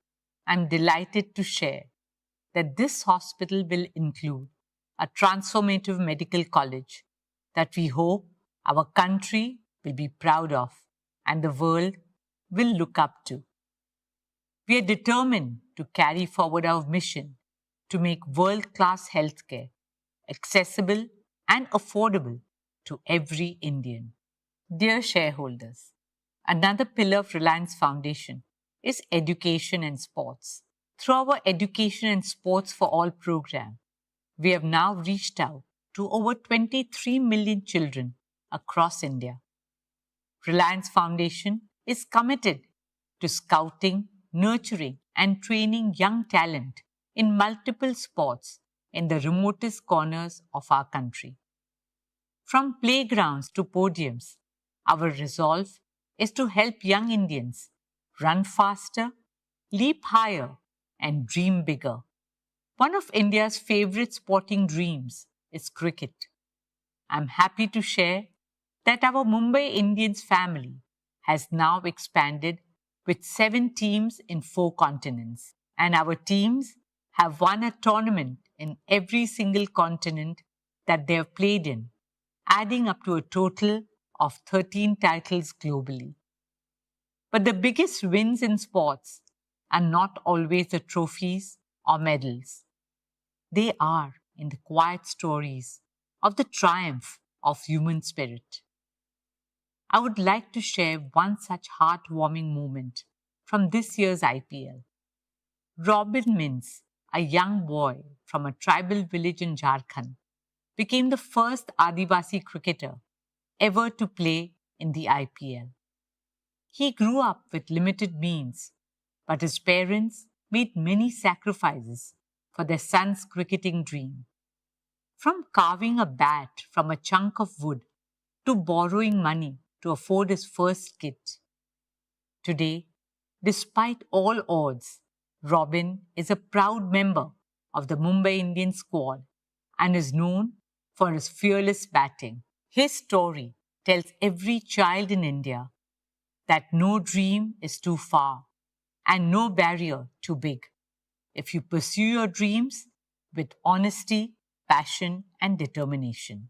I'm delighted to share that this hospital will include a transformative medical college that we hope our country will be proud of and the world will look up to. We are determined to carry forward our mission to make world-class healthcare accessible and affordable to every Indian. Dear shareholders, another pillar of Reliance Foundation is education and sports. Through our Education and Sports for All program, we have now reached out to over 23 million children across India. Reliance Foundation is committed to scouting, nurturing, and training young talent in multiple sports in the remotest corners of our country. From playgrounds to podiums, our resolve is to help young Indians run faster, leap higher, and dream bigger. One of India's favorite sporting dreams is cricket. I'm happy to share that our Mumbai Indians family has now expanded with 7 teams in 4 continents, and our teams have won a tournament in every single continent that they have played in, adding up to a total of 13 titles globally. But the biggest wins in sports are not always the trophies or medals. They are in the quiet stories of the triumph of human spirit. I would like to share one such heartwarming moment from this year's IPL. Robin Mins, a young boy from a tribal village in Jharkhand, became the first Adivasi cricketer ever to play in the IPL. He grew up with limited means, but his parents made many sacrifices for their son's cricketing dream. From carving a bat from a chunk of wood to borrowing money to afford his first kit. Today, despite all odds, Robin is a proud member of the Mumbai Indians squad and is known for his fearless batting. His story tells every child in India that no dream is too far and no barrier too big if you pursue your dreams with honesty, passion, and determination.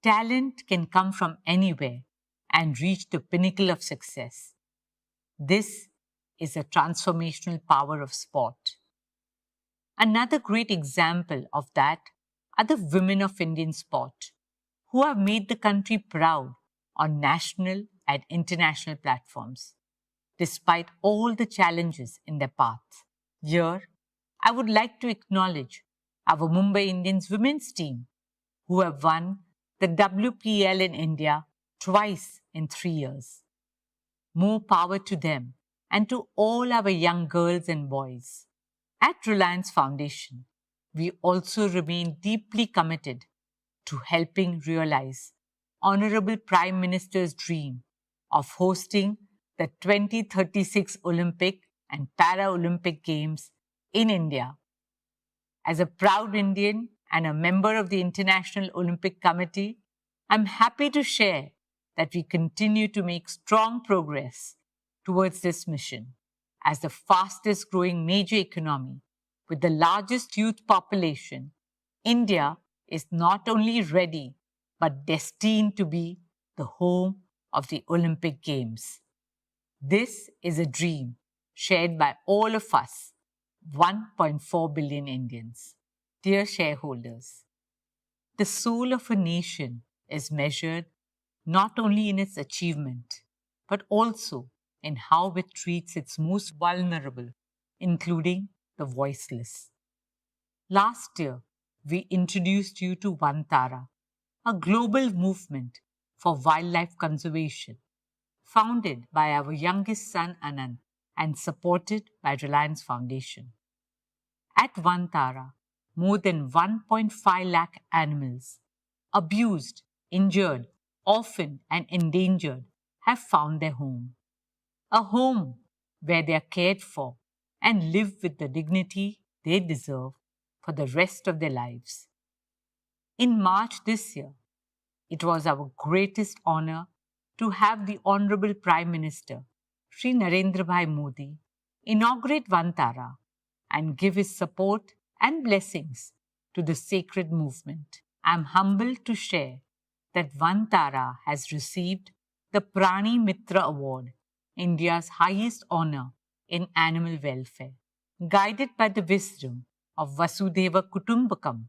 Talent can come from anywhere and reach the pinnacle of success. This is the transformational power of sport. Another great example of that are the women of Indian sport who have made the country proud on national and international platforms, despite all the challenges in their path. Here, I would like to acknowledge our Mumbai Indians women's team who have won the WPL in India twice in 3 years. More power to them and to all our young girls and boys. At Reliance Foundation, we also remain deeply committed to helping realize Honorable Prime Minister's dream of hosting the 2036 Olympic and Paralympic Games in India. As a proud Indian and a member of the International Olympic Committee, I'm happy to share that we continue to make strong progress towards this mission. As the fastest growing major economy with the largest youth population, India is not only ready but destined to be the home of the Olympic Games. This is a dream shared by all of us, 1.4 billion Indians. Dear shareholders, the soul of a nation is measured not only in its achievement, but also in how it treats its most vulnerable, including the voiceless. Last year, we introduced you to Vantara, a global movement for wildlife conservation, founded by our youngest son Anand and supported by Reliance Foundation. At Vantara, more than 1.5 lakh animals, abused, injured, orphaned, and endangered, have found their home. A home where they are cared for and live with the dignity they deserve for the rest of their lives. In March this year, it was our greatest honor to have the Honorable Prime Minister, Shri Narendra Bhai Modi, inaugurate Vantara and give his support and blessings to the sacred movement. I am humbled to share that Vantara has received the Prani Mitra Award, India's highest honor in animal welfare. Guided by the wisdom of Vasudhaiva Kutumbakam,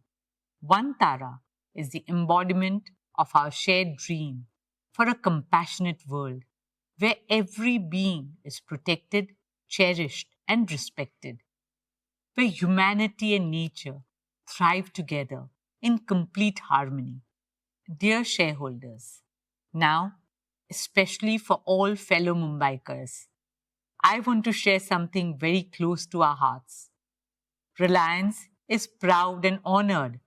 Vantara is the embodiment of our shared dream for a compassionate world where every being is protected, cherished, and respected, where humanity and nature thrive together in complete harmony. Dear shareholders, now, especially for all fellow Mumbaikars, I want to share something very close to our hearts. Reliance is proud and honored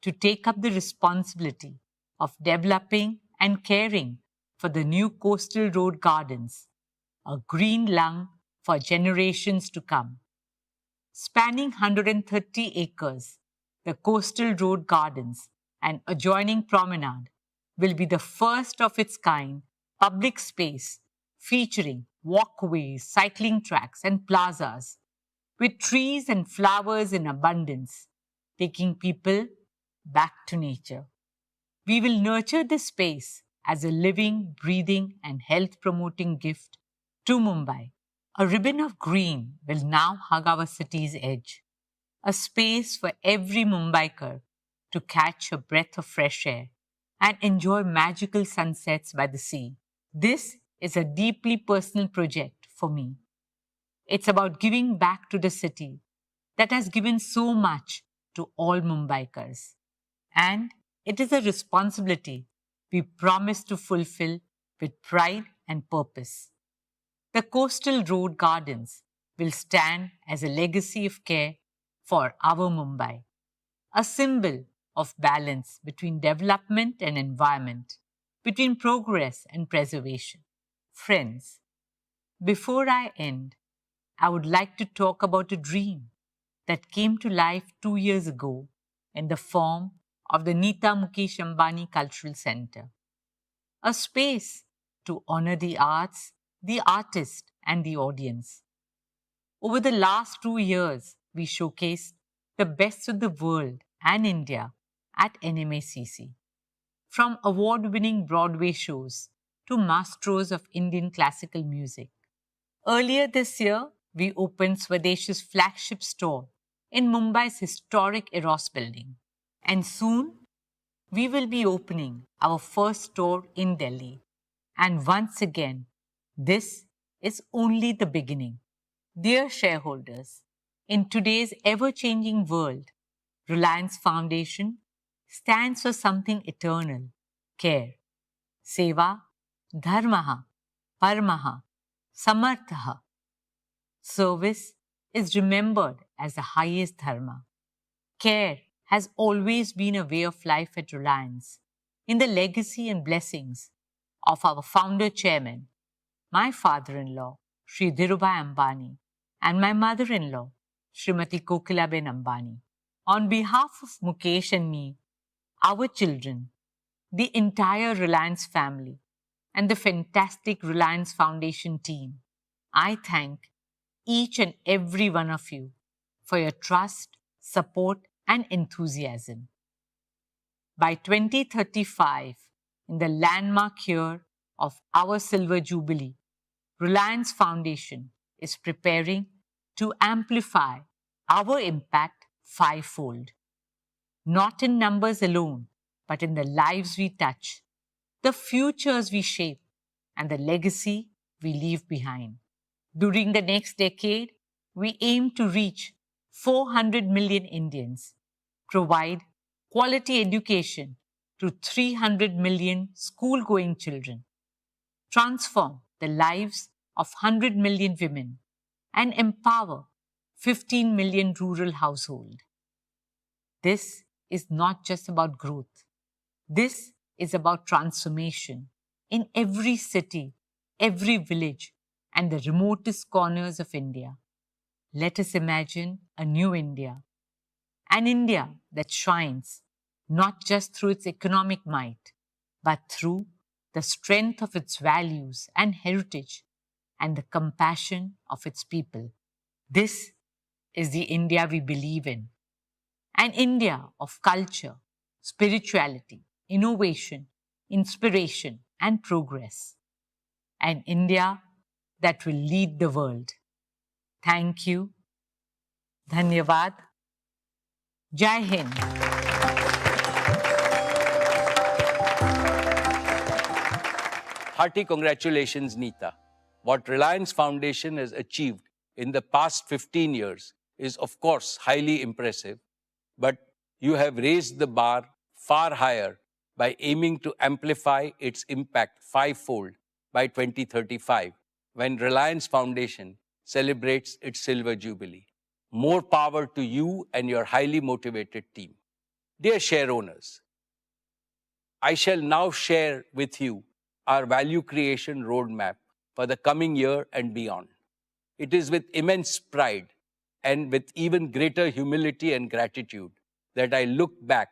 to take up the responsibility of developing and caring for the new coastal road gardens, a green lung for generations to come. Spanning 130 acres, the coastal road gardens and adjoining promenade will be the first of its kind public space featuring walkways, cycling tracks, and plazas with trees and flowers in abundance, taking people back to nature. We will nurture this space as a living, breathing, and health promoting gift to Mumbai. A ribbon of green will now hug our city's edge, a space for every Mumbaiker to catch a breath of fresh air and enjoy magical sunsets by the sea. This is a deeply personal project for me. It's about giving back to the city that has given so much to all Mumbaikars. And it is a responsibility we promise to fulfill with pride and purpose. The coastal road gardens will stand as a legacy of care for our Mumbai, a symbol of balance between development and environment, between progress and preservation. Friends, before I end, I would like to talk about a dream that came to life 2 years ago in the form of the Nita Mukesh Ambani Cultural Center, a space to honor the arts, the artist, and the audience. Over the last 2 years, we showcased the best of the world and India at NMACC. From award-winning Broadway shows to masters of Indian classical music. Earlier this year, we opened Swadesh's flagship store in Mumbai's historic Eros building. And soon, we will be opening our first store in Delhi. And once again, this is only the beginning. Dear shareholders, in today's ever-changing world, Reliance Foundation stands for something eternal, care. Seva, dharmaha, paramaha, samarthaha. Service is remembered as the highest dharma. Care has always been a way of life at Reliance. In the legacy and blessings of our founder chairman, my father-in-law, Sri Dhirubhai Ambani, and my mother-in-law, Srimati Kokilaben Ambani. On behalf of Mukesh and me, our children, the entire Reliance family, and the fantastic Reliance Foundation team, I thank each and every one of you for your trust, support, and enthusiasm. By 2035, in the landmark year of our Silver Jubilee, Reliance Foundation is preparing to amplify our impact fivefold. Not in numbers alone, but in the lives we touch, the futures we shape, and the legacy we leave behind. During the next decade, we aim to reach 400 million Indians, provide quality education to 300 million school-going children, transform the lives of 100 million women, and empower 15 million rural households. This is not just about growth. This is about transformation in every city, every village, and the remotest corners of India. Let us imagine a new India, an India that shines not just through its economic might, but through the strength of its values and heritage and the compassion of its people. This is the India we believe in, an India of culture, spirituality, innovation, inspiration, and progress. An India that will lead the world. Thank you. Dhanyavad. Jai Hind. Hearty congratulations, Neeta. What Reliance Foundation has achieved in the past 15 years is, of course, highly impressive, but you have raised the bar far higher by aiming to amplify its impact fivefold by 2035, when Reliance Foundation celebrates its Silver Jubilee. More power to you and your highly motivated team. Dear share owners, I shall now share with you our value creation roadmap for the coming year and beyond. It is with immense pride and with even greater humility and gratitude that I look back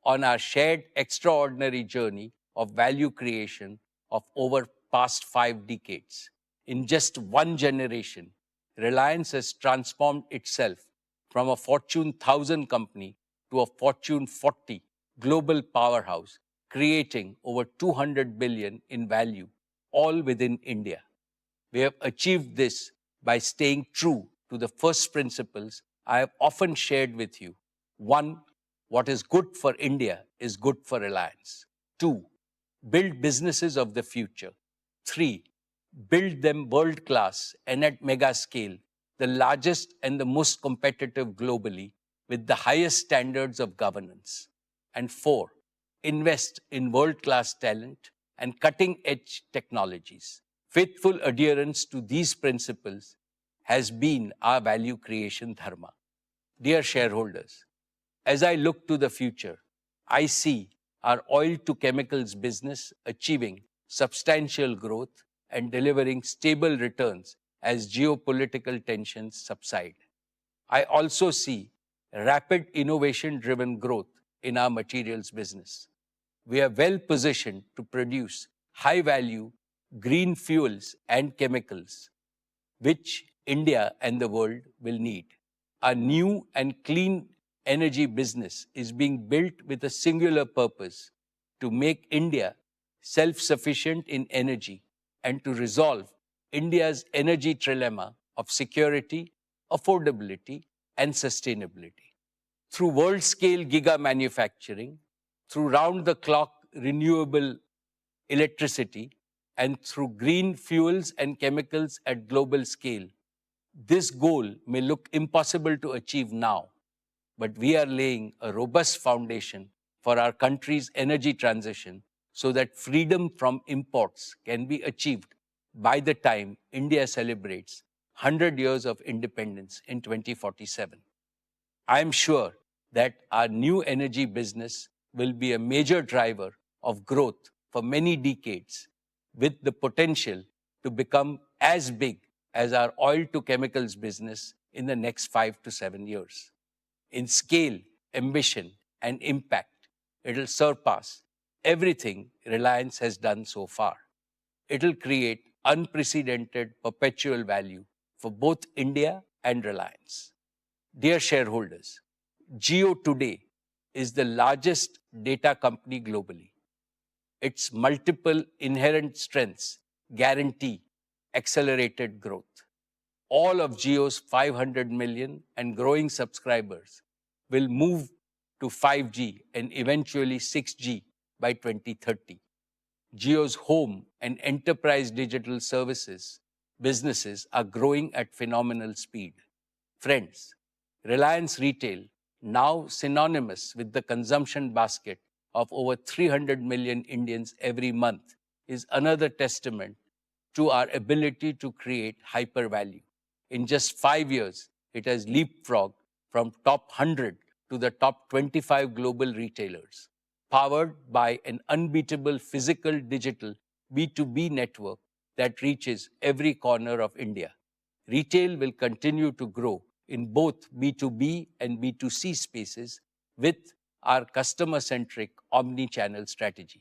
on our shared extraordinary journey of value creation of over past 5 decades. In just one generation, Reliance has transformed itself from a Fortune 1000 company to a Fortune 40 global powerhouse, creating over 200 billion in value, all within India. We have achieved this by staying true to the first principles I have often shared with you. 1, what is good for India is good for Reliance. 2, build businesses of the future. 3, build them world-class and at mega scale, the largest and the most competitive globally, with the highest standards of governance. And 4, invest in world-class talent and cutting-edge technologies. Faithful adherence to these principles has been our value creation dharma. Dear shareholders, as I look to the future, I see our oil to chemicals business achieving substantial growth and delivering stable returns as geopolitical tensions subside. I also see rapid innovation-driven growth in our materials business. We are well positioned to produce high-value green fuels and chemicals, which India and the world will need. A new and clean energy business is being built with a singular purpose: to make India self-sufficient in energy and to resolve India's energy trilemma of security, affordability, and sustainability. Through world-scale giga manufacturing, through round-the-clock renewable electricity, and through green fuels and chemicals at global scale, this goal may look impossible to achieve now, but we are laying a robust foundation for our country's energy transition so that freedom from imports can be achieved by the time India celebrates 100 years of independence in 2047. I am sure that our new energy business will be a major driver of growth for many decades, with the potential to become as big as our oil to chemicals business in the next 5 to 7 years. In scale, ambition, and impact, it'll surpass everything Reliance has done so far. It'll create unprecedented perpetual value for both India and Reliance. Dear shareholders, Jio today is the largest data company globally. Its multiple inherent strengths guarantee accelerated growth. All of Jio's 500 million and growing subscribers will move to 5G and eventually 6G by 2030. Jio's home and enterprise digital services businesses are growing at phenomenal speed. Friends, Reliance Retail, now synonymous with the consumption basket of over 300 million Indians every month, is another testament to our ability to create hyper value. In just 5 years, it has leapfrogged from top 100 to the top 25 global retailers, powered by an unbeatable physical digital B2B network that reaches every corner of India. Retail will continue to grow in both B2B and B2C spaces with our customer-centric omni-channel strategy.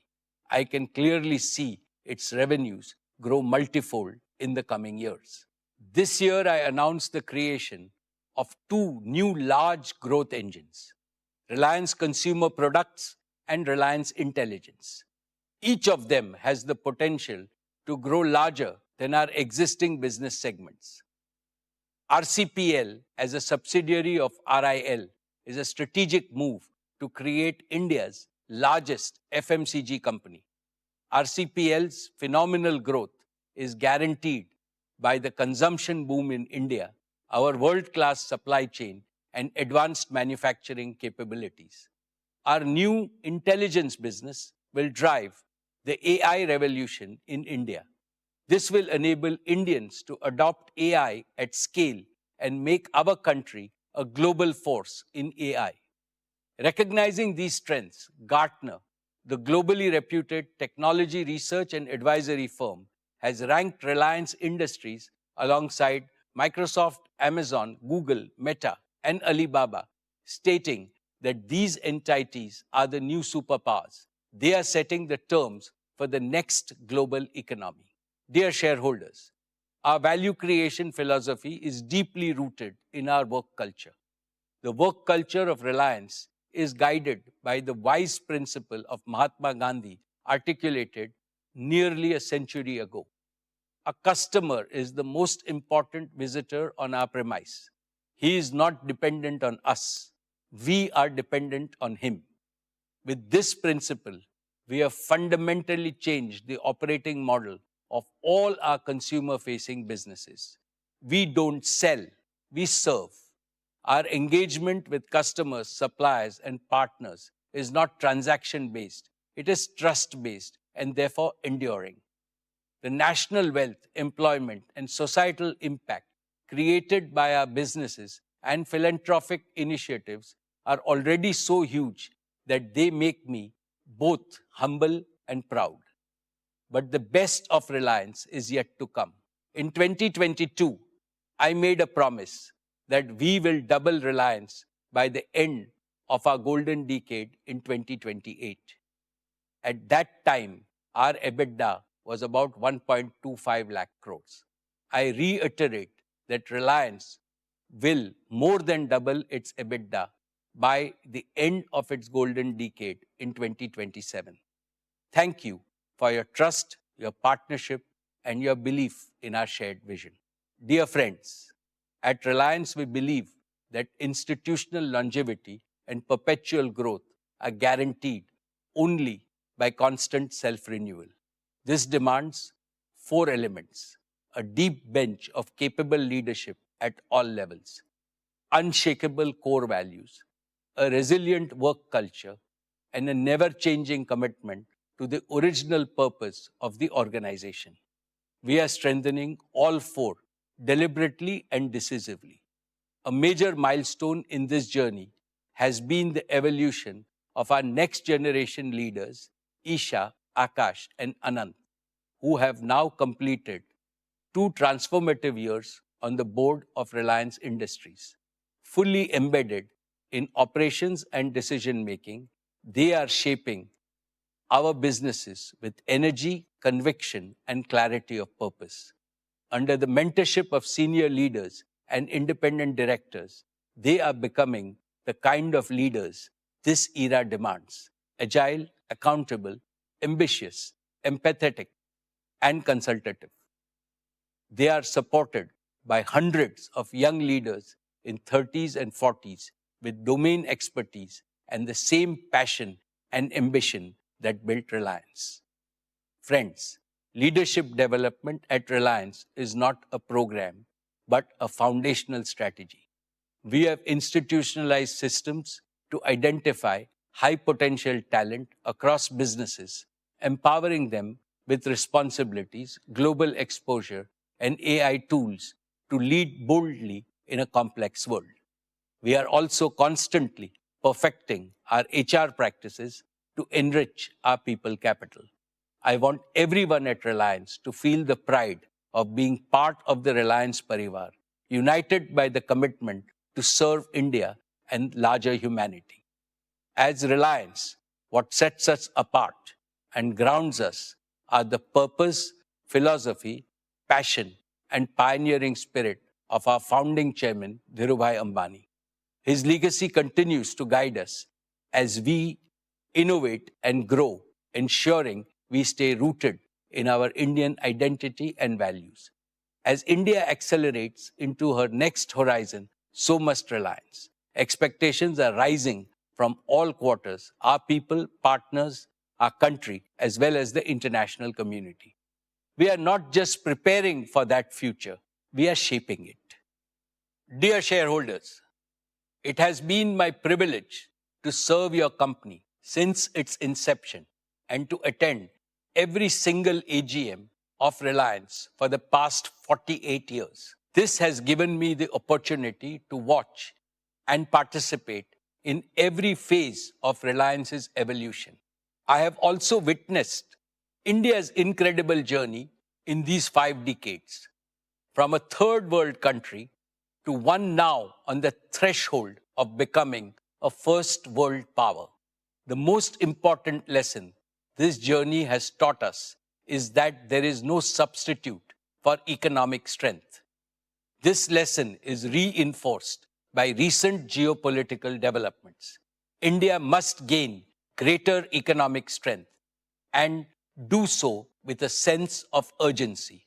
I can clearly see its revenues grow multifold in the coming years. This year, I announced the creation of 2 new large growth engines, Reliance Consumer Products and Reliance Intelligence. Each of them has the potential to grow larger than our existing business segments. RCPL, as a subsidiary of RIL, is a strategic move to create India's largest FMCG company. RCPL's phenomenal growth is guaranteed by the consumption boom in India, our world-class supply chain, and advanced manufacturing capabilities. Our new intelligence business will drive the AI revolution in India. This will enable Indians to adopt AI at scale and make our country a global force in AI. Recognizing these strengths, Gartner, the globally reputed technology research and advisory firm, has ranked Reliance Industries alongside Microsoft, Amazon, Google, Meta, and Alibaba, stating that these entities are the new superpowers. They are setting the terms for the next global economy. Dear shareholders, our value creation philosophy is deeply rooted in our work culture. The work culture of Reliance is guided by the wise principle of Mahatma Gandhi articulated nearly a century ago. A customer is the most important visitor on our premise. He is not dependent on us. We are dependent on him. With this principle, we have fundamentally changed the operating model of all our consumer-facing businesses. We don't sell, we serve. Our engagement with customers, suppliers, and partners is not transaction-based. It is trust-based and therefore enduring. The national wealth, employment, and societal impact created by our businesses and philanthropic initiatives are already so huge that they make me both humble and proud. But the best of Reliance is yet to come. In 2022, I made a promise that we will double Reliance by the end of our golden decade in 2028. At that time, our EBITDA was about 1.25 lakh crores. I reiterate that Reliance will more than double its EBITDA by the end of its golden decade in 2027. Thank you for your trust, your partnership, and your belief in our shared vision. Dear friends, at Reliance, we believe that institutional longevity and perpetual growth are guaranteed only by constant self-renewal. This demands 4 elements: a deep bench of capable leadership at all levels, unshakable core values, a resilient work culture, and a never-changing commitment to the original purpose of the organization. We are strengthening all four deliberately and decisively. A major milestone in this journey has been the evolution of our next generation leaders, Isha, Akash, and Anant, who have now completed 2 transformative years on the board of Reliance Industries. Fully embedded in operations and decision making, they are shaping our businesses with energy, conviction, and clarity of purpose. Under the mentorship of senior leaders and independent directors, they are becoming the kind of leaders this era demands: agile, accountable, ambitious, empathetic, and consultative. They are supported by hundreds of young leaders in 30s and 40s with domain expertise and the same passion and ambition that built Reliance. Friends, leadership development at Reliance is not a program, but a foundational strategy. We have institutionalized systems to identify high potential talent across businesses, empowering them with responsibilities, global exposure, and AI tools to lead boldly in a complex world. We are also constantly perfecting our HR practices to enrich our people capital. I want everyone at Reliance to feel the pride of being part of the Reliance Parivar, united by the commitment to serve India and larger humanity. As Reliance, what sets us apart and grounds us are the purpose, philosophy, passion, and pioneering spirit of our founding chairman, Dhirubhai Ambani. His legacy continues to guide us as we innovate and grow, ensuring we stay rooted in our Indian identity and values. As India accelerates into her next horizon, so must Reliance. Expectations are rising from all quarters: our people, partners, our country, as well as the international community. We are not just preparing for that future, we are shaping it. Dear shareholders, it has been my privilege to serve your company since its inception and to attend every single AGM of Reliance for the past 48 years. This has given me the opportunity to watch and participate in every phase of Reliance's evolution. I have also witnessed India's incredible journey in these 5 decades, from a third world country to one now on the threshold of becoming a first world power. The most important lesson this journey has taught us is that there is no substitute for economic strength. This lesson is reinforced by recent geopolitical developments. India must gain greater economic strength and do so with a sense of urgency.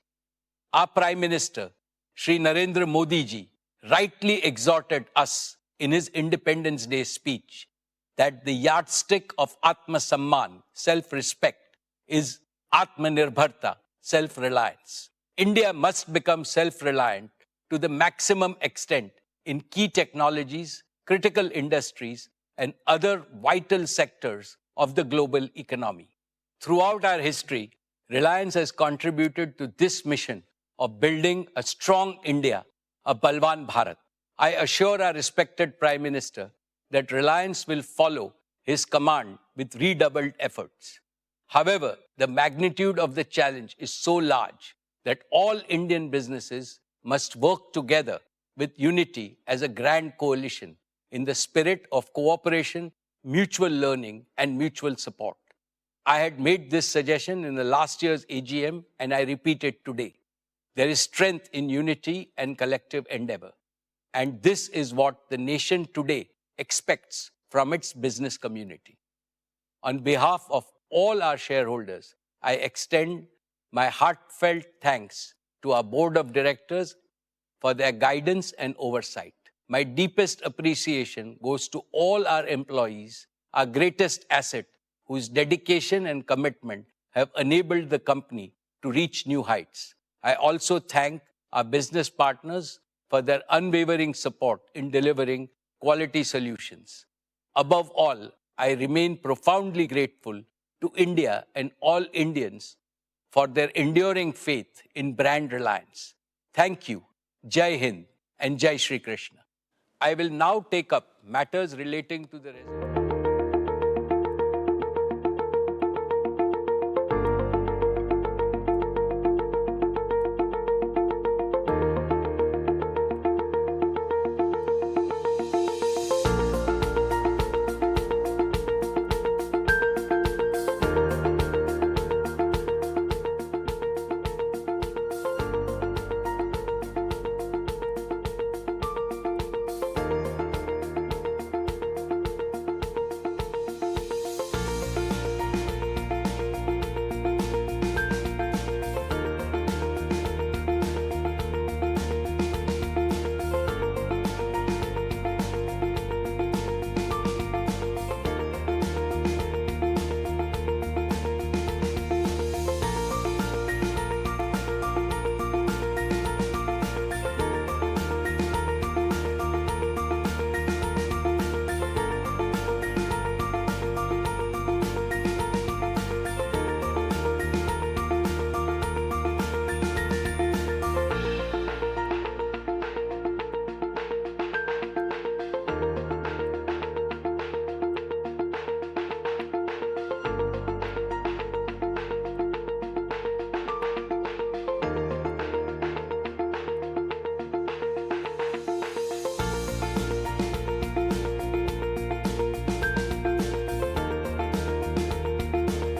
Our Prime Minister, Shri Narendra Modi ji, rightly exhorted us in his Independence Day speech that the yardstick of Atma Samman, self-respect, is Atmanirbharta, self-reliance. India must become self-reliant to the maximum extent in key technologies, critical industries, and other vital sectors of the global economy. Throughout our history, Reliance has contributed to this mission of building a strong India, a Balwan Bharat. I assure our respected Prime Minister that Reliance will follow his command with redoubled efforts. However, the magnitude of the challenge is so large that all Indian businesses must work together with unity as a grand coalition in the spirit of cooperation, mutual learning, and mutual support. I had made this suggestion in the last year's AGM, and I repeat it today. There is strength in unity and collective endeavor. And this is what the nation today expects from its business community. On behalf of all our shareholders, I extend my heartfelt thanks to our board of directors for their guidance and oversight. My deepest appreciation goes to all our employees, our greatest asset, whose dedication and commitment have enabled the company to reach new heights. I also thank our business partners for their unwavering support in delivering quality solutions. Above all, I remain profoundly grateful to India and all Indians for their enduring faith in brand Reliance. Thank you, Jai Hind and Jai Shri Krishna. I will now take up matters relating to the